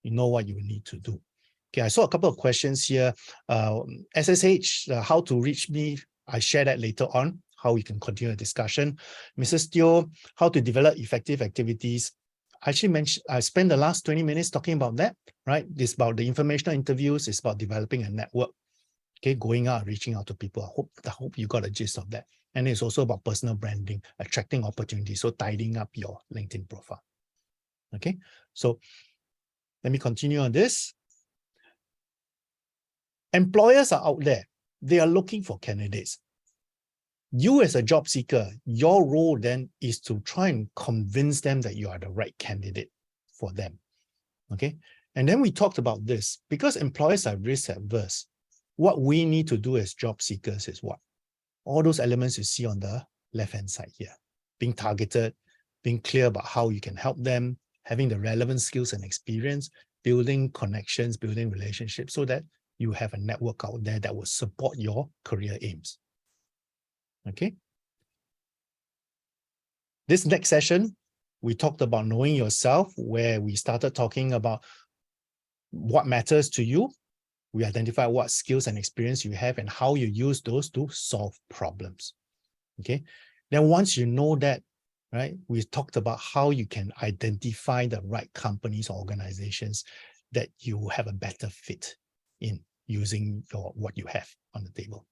You know what you need to do. Okay, I saw a couple of questions here. SSH, how to reach me. I share that later on, how we can continue the discussion. Mrs. Teo, how to develop effective activities. I actually mentioned, I spent the last 20 minutes talking about that, right? It's about the informational interviews. It's about developing a network. Okay, going out, reaching out to people. I hope you got a gist of that. And it's also about personal branding, attracting opportunities. So tidying up your LinkedIn profile. Okay, so let me continue on this. Employers are out there. They are looking for candidates. You as a job seeker, your role then is to try and convince them that you are the right candidate for them. Okay. And then we talked about this because employers are risk adverse. What we need to do as job seekers is what? All those elements you see on the left-hand side here. Being targeted, being clear about how you can help them, having the relevant skills and experience, building connections, building relationships so that you have a network out there that will support your career aims. Okay. This next session, we talked about knowing yourself, where we started talking about what matters to you. We identify what skills and experience you have and how you use those to solve problems. Okay. Then once you know that, right, we talked about how you can identify the right companies or organizations that you have a better fit in using what you have on the table.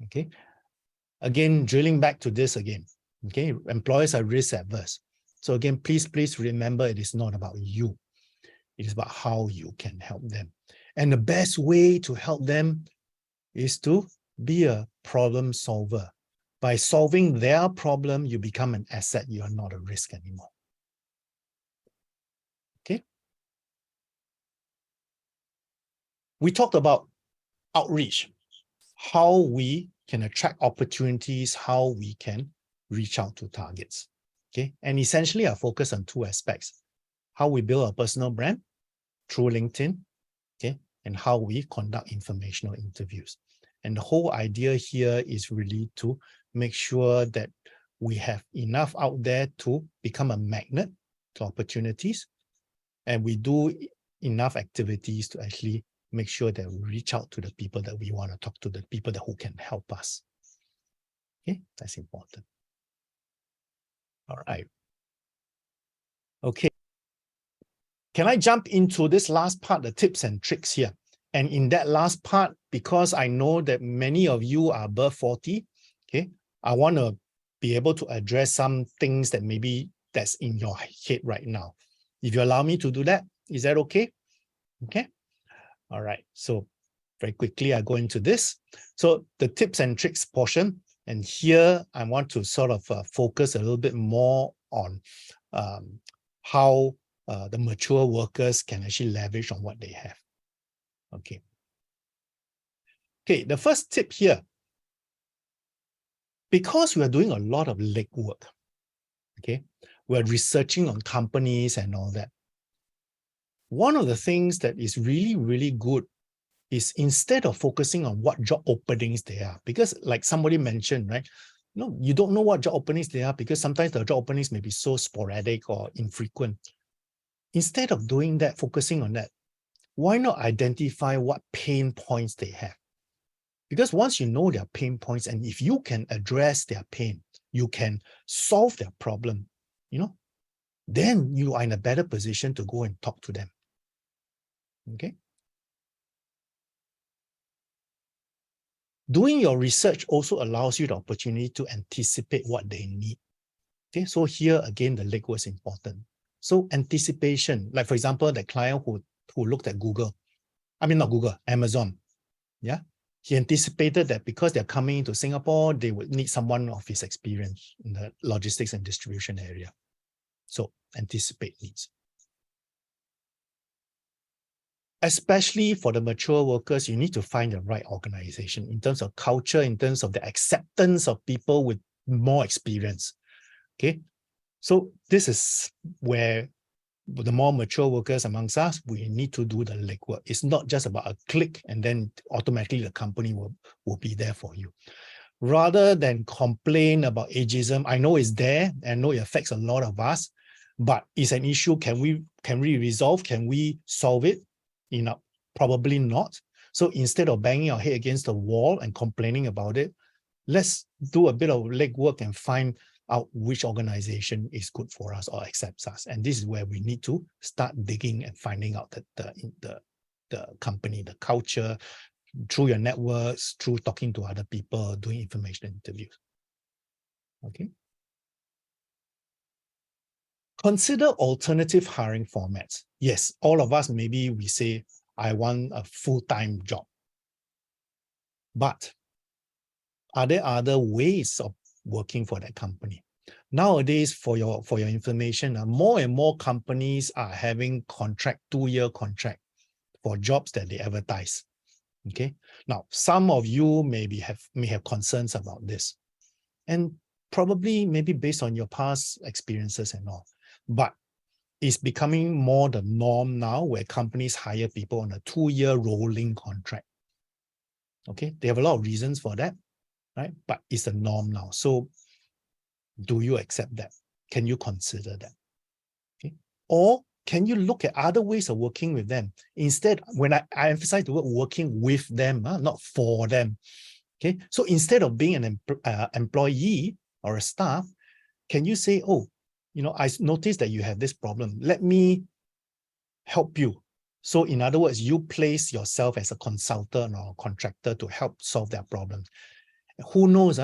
Okay. Again, drilling back to this again. Okay. Employers are risk adverse. So again, please remember, it is not about you. It is about how you can help them. And the best way to help them is to be a problem solver. By solving their problem, you become an asset. You are not a risk anymore. Okay. We talked about outreach, how we can attract opportunities, how we can reach out to targets. Okay. And essentially, I focus on two aspects: how we build a personal brand through LinkedIn, okay, and how we conduct informational interviews. And the whole idea here is really to make sure that we have enough out there to become a magnet to opportunities, and we do enough activities to actually make sure that we reach out to the people that we want to talk to, the people who can help us. Okay, that's important. All right. Okay. Can I jump into this last part, the tips and tricks here? And in that last part, because I know that many of you are above 40, okay, I want to be able to address some things that maybe that's in your head right now. If you allow me to do that, is that okay? Okay. All right. So very quickly, I go into this. So the tips and tricks portion, and here I want to sort of focus a little bit more on how the mature workers can actually leverage on what they have. Okay. Okay, the first tip here, because we are doing a lot of legwork, okay, we're researching on companies and all that. One of the things that is really, really good is instead of focusing on what job openings they are, because like somebody mentioned, right? No, you don't know what job openings they are because sometimes the job openings may be so sporadic or infrequent. Instead of doing that, focusing on that, why not identify what pain points they have? Because once you know their pain points, and if you can address their pain, you can solve their problem, then you are in a better position to go and talk to them. Okay. Doing your research also allows you the opportunity to anticipate what they need. Okay, so here again, the legwork is important. So anticipation, like for example, the client who looked at Amazon. Yeah. He anticipated that because they're coming into Singapore, they would need someone of his experience in the logistics and distribution area. So anticipate needs. Especially for the mature workers, you need to find the right organization in terms of culture, in terms of the acceptance of people with more experience. Okay. So this is where the more mature workers amongst us, we need to do the legwork. It's not just about a click and then automatically the company will be there for you. Rather than complain about ageism, I know it's there and I know it affects a lot of us, but it's an issue. Can we resolve? Can we solve it? Probably not. So instead of banging our head against the wall and complaining about it, let's do a bit of legwork and find out which organization is good for us or accepts us. And this is where we need to start digging and finding out that the company, the culture, through your networks, through talking to other people, doing information interviews. Okay. Consider alternative hiring formats. Yes, all of us, maybe we say, I want a full-time job. But are there other ways of working for that company? Nowadays, for your information, more and more companies are having 2-year contract for jobs that they advertise. Okay. Now, some of you may have concerns about this, and probably maybe based on your past experiences and all, but it's becoming more the norm now where companies hire people on a 2-year rolling contract. Okay. They have a lot of reasons for that. right? But it's the norm now. So do you accept that? Can you consider that? Okay. Or can you look at other ways of working with them? Instead, when I emphasize the word working with them, not for them. Okay. So instead of being an employee or a staff, can you say, oh, I noticed that you have this problem. Let me help you. So in other words, you place yourself as a consultant or a contractor to help solve their problems. Who knows,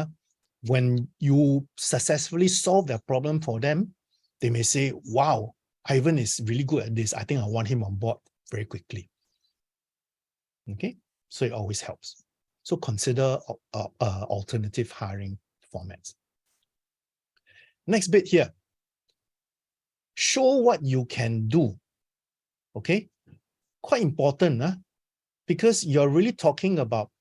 when you successfully solve their problem for them, they may say, wow, Ivan is really good at this. I think I want him on board very quickly. Okay, so it always helps. So consider alternative hiring formats. Next bit here. Show what you can do. Okay, quite important, because you're really talking about,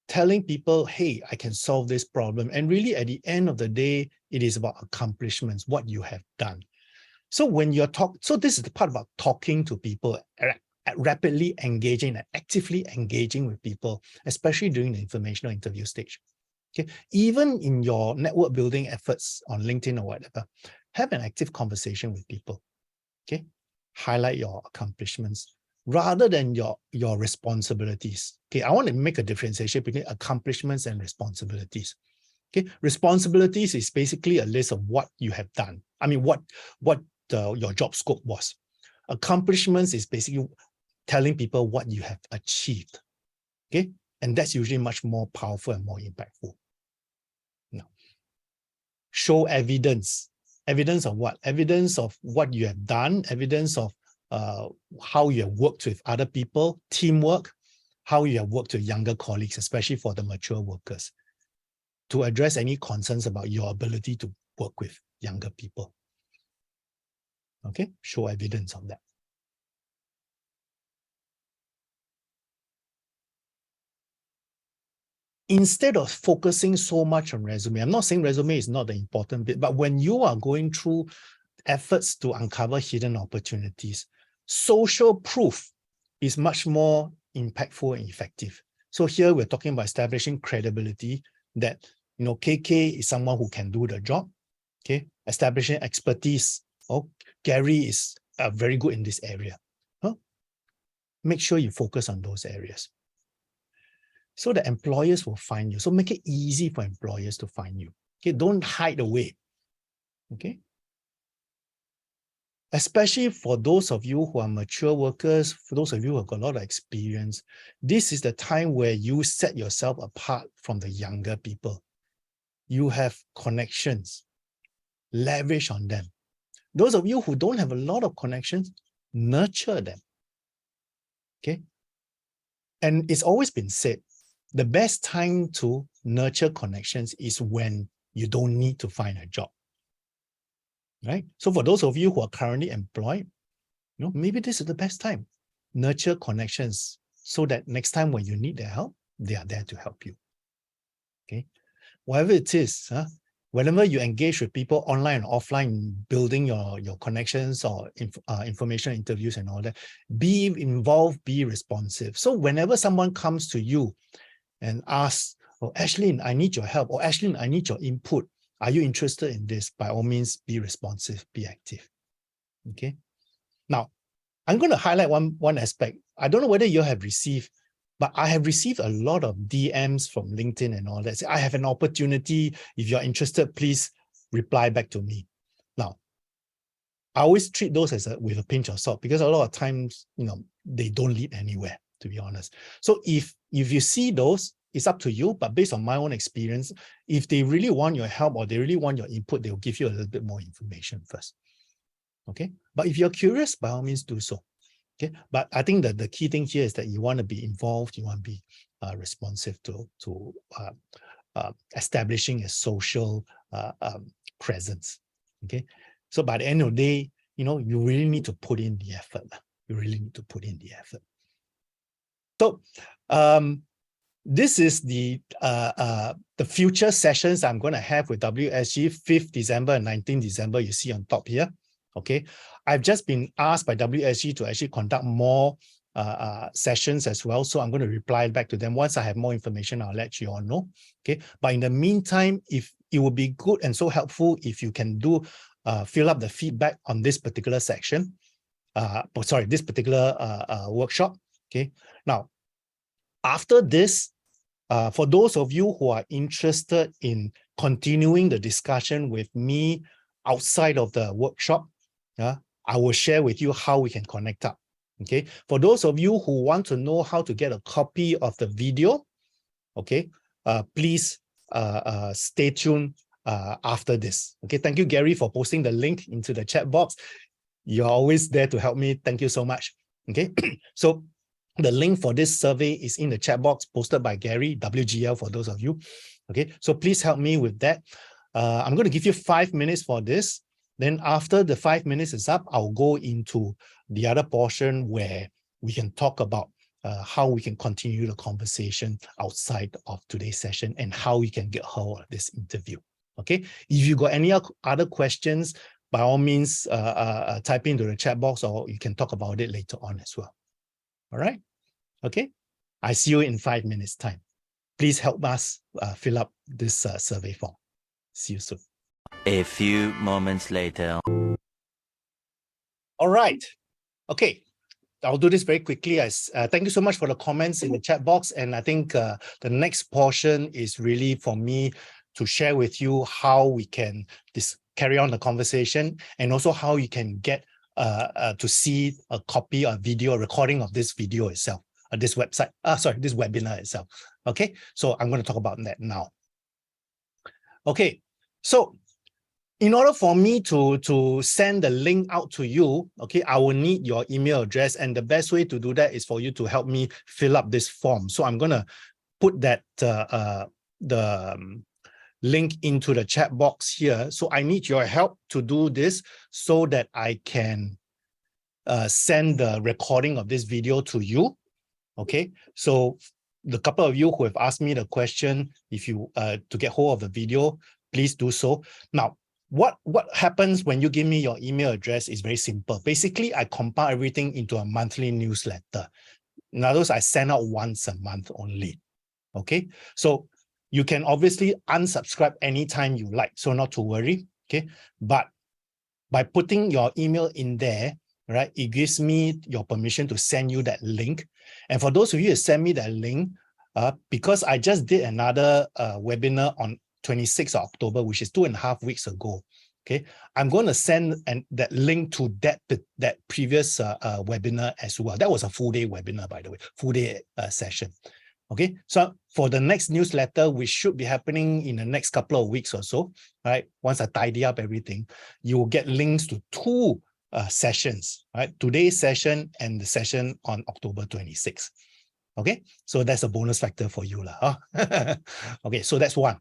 telling people, hey, I can solve this problem. And really at the end of the day, it is about accomplishments, what you have done. So when you're so this is the part about talking to people, rapidly engaging and actively engaging with people, especially during the informational interview stage. Okay, even in your network building efforts on LinkedIn or whatever, have an active conversation with people. Okay, highlight your accomplishments rather than your responsibilities. Okay, I want to make a differentiation between accomplishments and responsibilities. Okay, responsibilities is basically a list of what you have done. I mean, what your job scope was. Accomplishments is basically telling people what you have achieved. Okay, and that's usually much more powerful and more impactful. Now, show evidence. Evidence of what? Evidence of what you have done, evidence of how you have worked with other people, teamwork, how you have worked with younger colleagues, especially for the mature workers, to address any concerns about your ability to work with younger people. Okay, show evidence of that. Instead of focusing so much on resume, I'm not saying resume is not the important bit, but when you are going through efforts to uncover hidden opportunities, social proof is much more impactful and effective. So here we're talking about establishing credibility that, KK is someone who can do the job. Okay, establishing expertise. Oh, Gary is very good in this area. Make sure you focus on those areas, so the employers will find you. So make it easy for employers to find you. Okay, don't hide away. Okay. Especially for those of you who are mature workers, for those of you who have got a lot of experience, this is the time where you set yourself apart from the younger people. You have connections, leverage on them. Those of you who don't have a lot of connections, nurture them. Okay. And it's always been said, the best time to nurture connections is when you don't need to find a job. Right? So for those of you who are currently employed, maybe this is the best time. Nurture connections so that next time when you need their help, they are there to help you. Okay. Whatever it is, whenever you engage with people online and offline, building your connections or information interviews and all that, be involved, be responsive. So whenever someone comes to you and asks, oh, Ashlyn, I need your help, or Ashlyn, I need your input. Are you interested in this? By all means, be responsive, be active. Okay. Now, I'm going to highlight one aspect. I don't know whether you have received, but I have received a lot of DMs from LinkedIn and all that. Say, I have an opportunity. If you're interested, please reply back to me. Now, I always treat those as with a pinch of salt, because a lot of times, they don't lead anywhere, to be honest. So if you see those, it's up to you, but based on my own experience, if they really want your help or they really want your input, they'll give you a little bit more information first. Okay, but if you're curious, by all means do so. Okay, but I think that the key thing here is that you want to be involved, you want to be responsive to establishing a social presence. Okay, so by the end of the day, you really need to put in the effort. You really need to put in the effort. So this is the future sessions I'm going to have with WSG, 5th December and 19th December, you see on top here. Okay, I've just been asked by WSG to actually conduct more sessions as well. So I'm going to reply back to them. Once I have more information, I'll let you all know. Okay. But in the meantime, if it would be good and so helpful if you can do fill up the feedback on this particular section. This particular workshop. Okay. Now, after this, for those of you who are interested in continuing the discussion with me outside of the workshop, I will share with you how we can connect up. Okay. For those of you who want to know how to get a copy of the video, okay, please stay tuned after this. Okay. Thank you, Gary, for posting the link into the chat box. You're always there to help me. Thank you so much. Okay. So the link for this survey is in the chat box posted by Gary, WGL, for those of you. Okay. So please help me with that. I'm going to give you 5 minutes for this. Then after the 5 minutes is up, I'll go into the other portion where we can talk about how we can continue the conversation outside of today's session and how we can get hold of this interview. Okay. If you got any other questions, by all means, type into the chat box, or you can talk about it later on as well. All right. Okay. I see you in 5 minutes time. Please help us fill up this survey form. See you soon. A few moments later. All right. Okay. I'll do this very quickly. Thank you so much for the comments in the chat box. And I think the next portion is really for me to share with you how we can carry on the conversation, and also how you can get to see a copy, a video, a recording of this video itself, this website, this webinar itself. Okay. So I'm going to talk about that now. Okay. So in order for me to send the link out to you, okay, I will need your email address. And the best way to do that is for you to help me fill up this form. So I'm going to put that the link into the chat box here. So I need your help to do this so that I can send the recording of this video to you. Okay, so the couple of you who have asked me the question, if you to get hold of the video, please do so. Now, what happens when you give me your email address is very simple. Basically, I compile everything into a monthly newsletter. In other words, I send out once a month only. Okay, so you can obviously unsubscribe anytime you like, so not to worry. Okay, but by putting your email in there, right, it gives me your permission to send you that link. And for those of you who send me that link, because I just did another webinar on 26th of October, which is 2.5 weeks ago. Okay, I'm going to send that link to that previous webinar as well. That was a full day webinar, by the way, full day session. Okay, so for the next newsletter, which should be happening in the next couple of weeks or so, right? Once I tidy up everything, you will get links to 2 sessions, right? Today's session and the session on October 26th. Okay, so that's a bonus factor for you, huh? Okay, so that's one.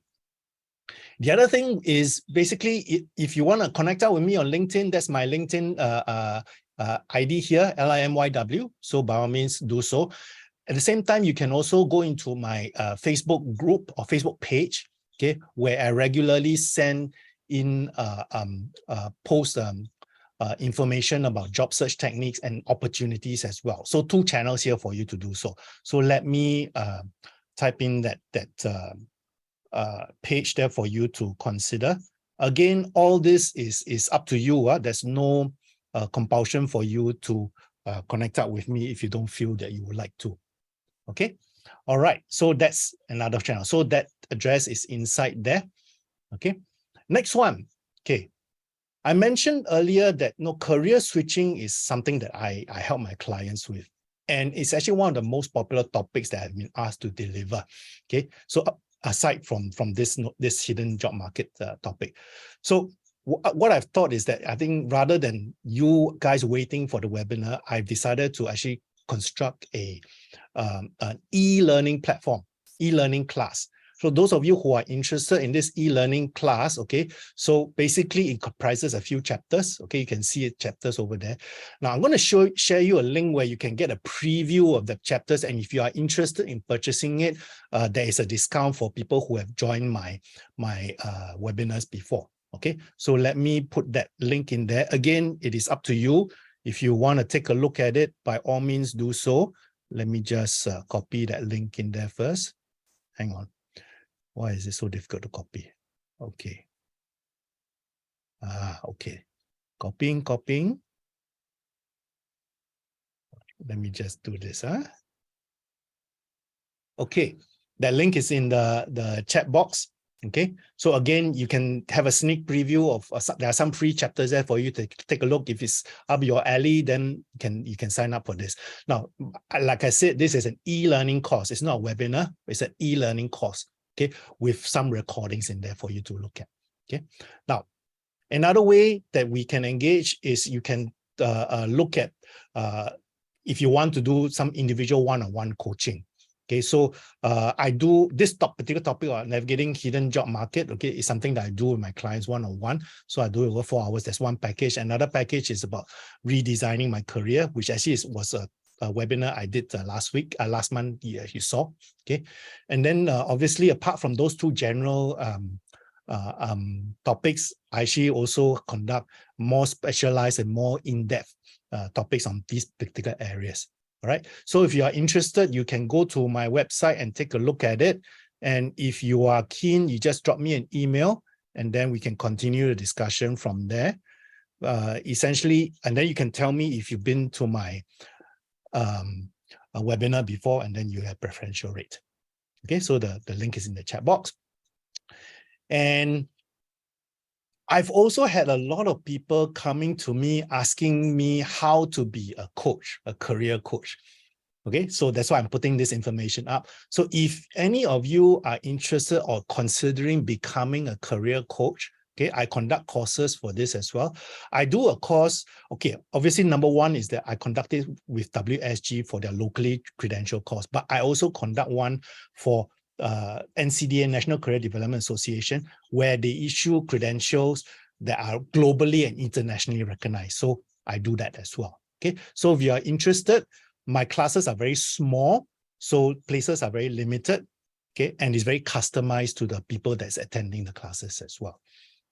The other thing is basically, if you want to connect out with me on LinkedIn, that's my LinkedIn ID here, LIMYW. So by all means, do so. At the same time, you can also go into my Facebook group or Facebook page, okay, where I regularly send in post information about job search techniques and opportunities as well. So 2 channels here for you to do so. So let me type in that page there for you to consider. Again, all this is up to you. There's no compulsion for you to connect up with me if you don't feel that you would like to. Okay. All right. So that's another channel. So that address is inside there. Okay. Next one. Okay. I mentioned earlier that career switching is something that I help my clients with. And it's actually one of the most popular topics that I've been asked to deliver. Okay. So aside from this hidden job market topic. So what I've thought is that I think rather than you guys waiting for the webinar, I've decided to actually construct an e-learning platform, e-learning class. So those of you who are interested in this e-learning class, okay, so basically it comprises a few chapters. Okay, you can see chapters over there. Now I'm going to share you a link where you can get a preview of the chapters. And if you are interested in purchasing it, there is a discount for people who have joined my webinars before. Okay, so let me put that link in there. Again, it is up to you. If you want to take a look at it, by all means do so. Let me just copy that link in there first. Hang on. Why is it so difficult to copy? Okay. Okay. Copying. Let me just do this. Okay. That link is in the chat box. Okay. So again, you can have a sneak preview of there are some free chapters there for you to take a look. If it's up your alley, then you can sign up for this. Now, like I said, this is an e-learning course. It's not a webinar. It's an e-learning course. Okay, with some recordings in there for you to look at. Okay. Now, another way that we can engage is you can look at if you want to do some individual one-on-one coaching. Okay, so I do this particular topic on navigating hidden job market. Okay, is something that I do with my clients one-on-one. So I do it over 4 hours. That's one package. Another package is about redesigning my career, which actually was a webinar I did last month. You saw. Okay, and then obviously apart from those two general topics, I actually also conduct more specialized and more in-depth topics on these particular areas. All right. So if you are interested, you can go to my website and take a look at it. And if you are keen, you just drop me an email and then we can continue the discussion from there. Essentially, and then you can tell me if you've been to my webinar before and then you have preferential rate. Okay, so the link is in the chat box. And I've also had a lot of people coming to me asking me how to be a coach, a career coach. Okay, so that's why I'm putting this information up. So if any of you are interested or considering becoming a career coach, okay, I conduct courses for this as well. I do a course, okay, obviously number one is that I conduct it with WSG for their locally credentialed course, but I also conduct one for NCDA, National Career Development Association, where they issue credentials that are globally and internationally recognized. So I do that as well. Okay, so if you are interested, my classes are very small, so places are very limited. Okay, and it's very customized to the people that's attending the classes as well.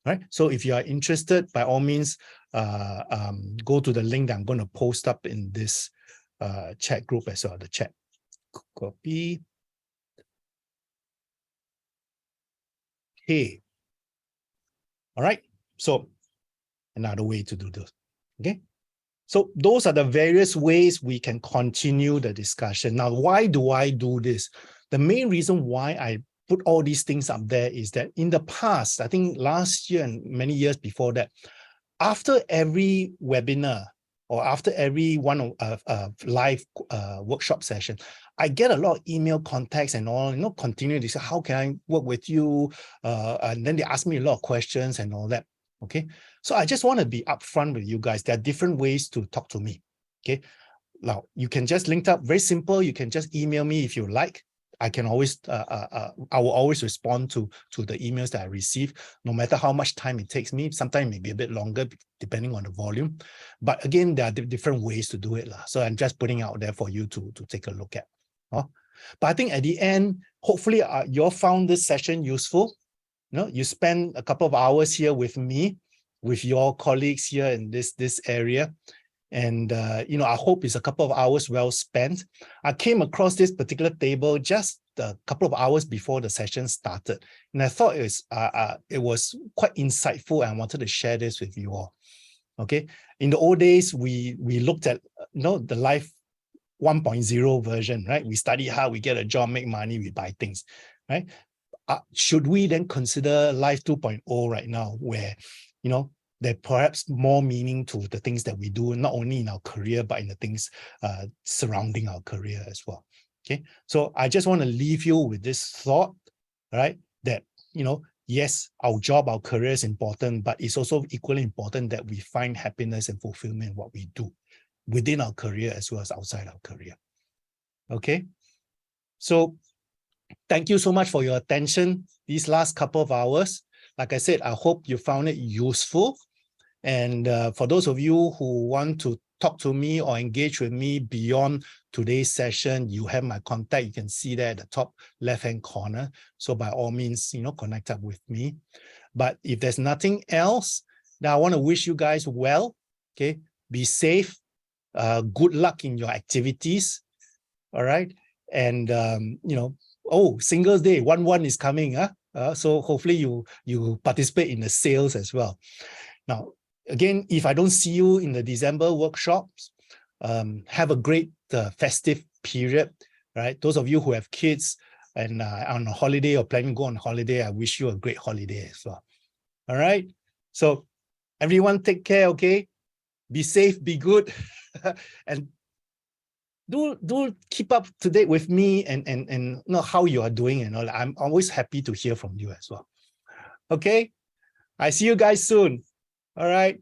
All right, so if you are interested, by all means, go to the link that I'm going to post up in this chat group as well. The chat. Copy. Okay. All right. So another way to do this. Okay. So those are the various ways we can continue the discussion. Now, why do I do this? The main reason why I put all these things up there is that in the past, I think last year and many years before that, after every webinar or after every one live workshop session, I get a lot of email contacts and all, continue to say, how can I work with you? And then they ask me a lot of questions and all that. Okay. So I just want to be upfront with you guys. There are different ways to talk to me. Okay. Now you can just link up, very simple. You can just email me if you like. I can always, I will always respond to the emails that I receive, no matter how much time it takes me. Sometimes it may be a bit longer, depending on the volume. But again, there are different ways to do it. So I'm just putting out there for you to take a look at. But I think at the end, hopefully you all found this session useful. You spend a couple of hours here with me, with your colleagues here in this area. And, I hope it's a couple of hours well spent. I came across this particular table just a couple of hours before the session started. And I thought it was quite insightful, and I wanted to share this with you all. Okay. In the old days, we looked at, the life 1.0 version, right? We study hard, we get a job, make money, we buy things, right? Should we then consider life 2.0 right now, where, there's perhaps more meaning to the things that we do, not only in our career, but in the things surrounding our career as well. Okay. So I just want to leave you with this thought, right? That, yes, our job, our career is important, but it's also equally important that we find happiness and fulfillment in what we do within our career as well as outside our career. Okay. So thank you so much for your attention these last couple of hours. Like I said, I hope you found it useful. And for those of you who want to talk to me or engage with me beyond today's session, you have my contact. You can see that at the top left-hand corner. So by all means, connect up with me. But if there's nothing else, then I want to wish you guys well. Okay. be safe. Good luck in your activities. All right. And, oh, Singles Day, 1/1 is coming. So hopefully you participate in the sales as well. Now, again, if I don't see you in the December workshops, have a great festive period, right? Those of you who have kids and on a holiday or planning to go on holiday, I wish you a great holiday as well. All right. So everyone take care, okay? Be safe, be good. And do keep up to date with me and know how you are doing and all. I'm always happy to hear from you as well. Okay. I see you guys soon. All right.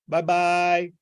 Bye-bye.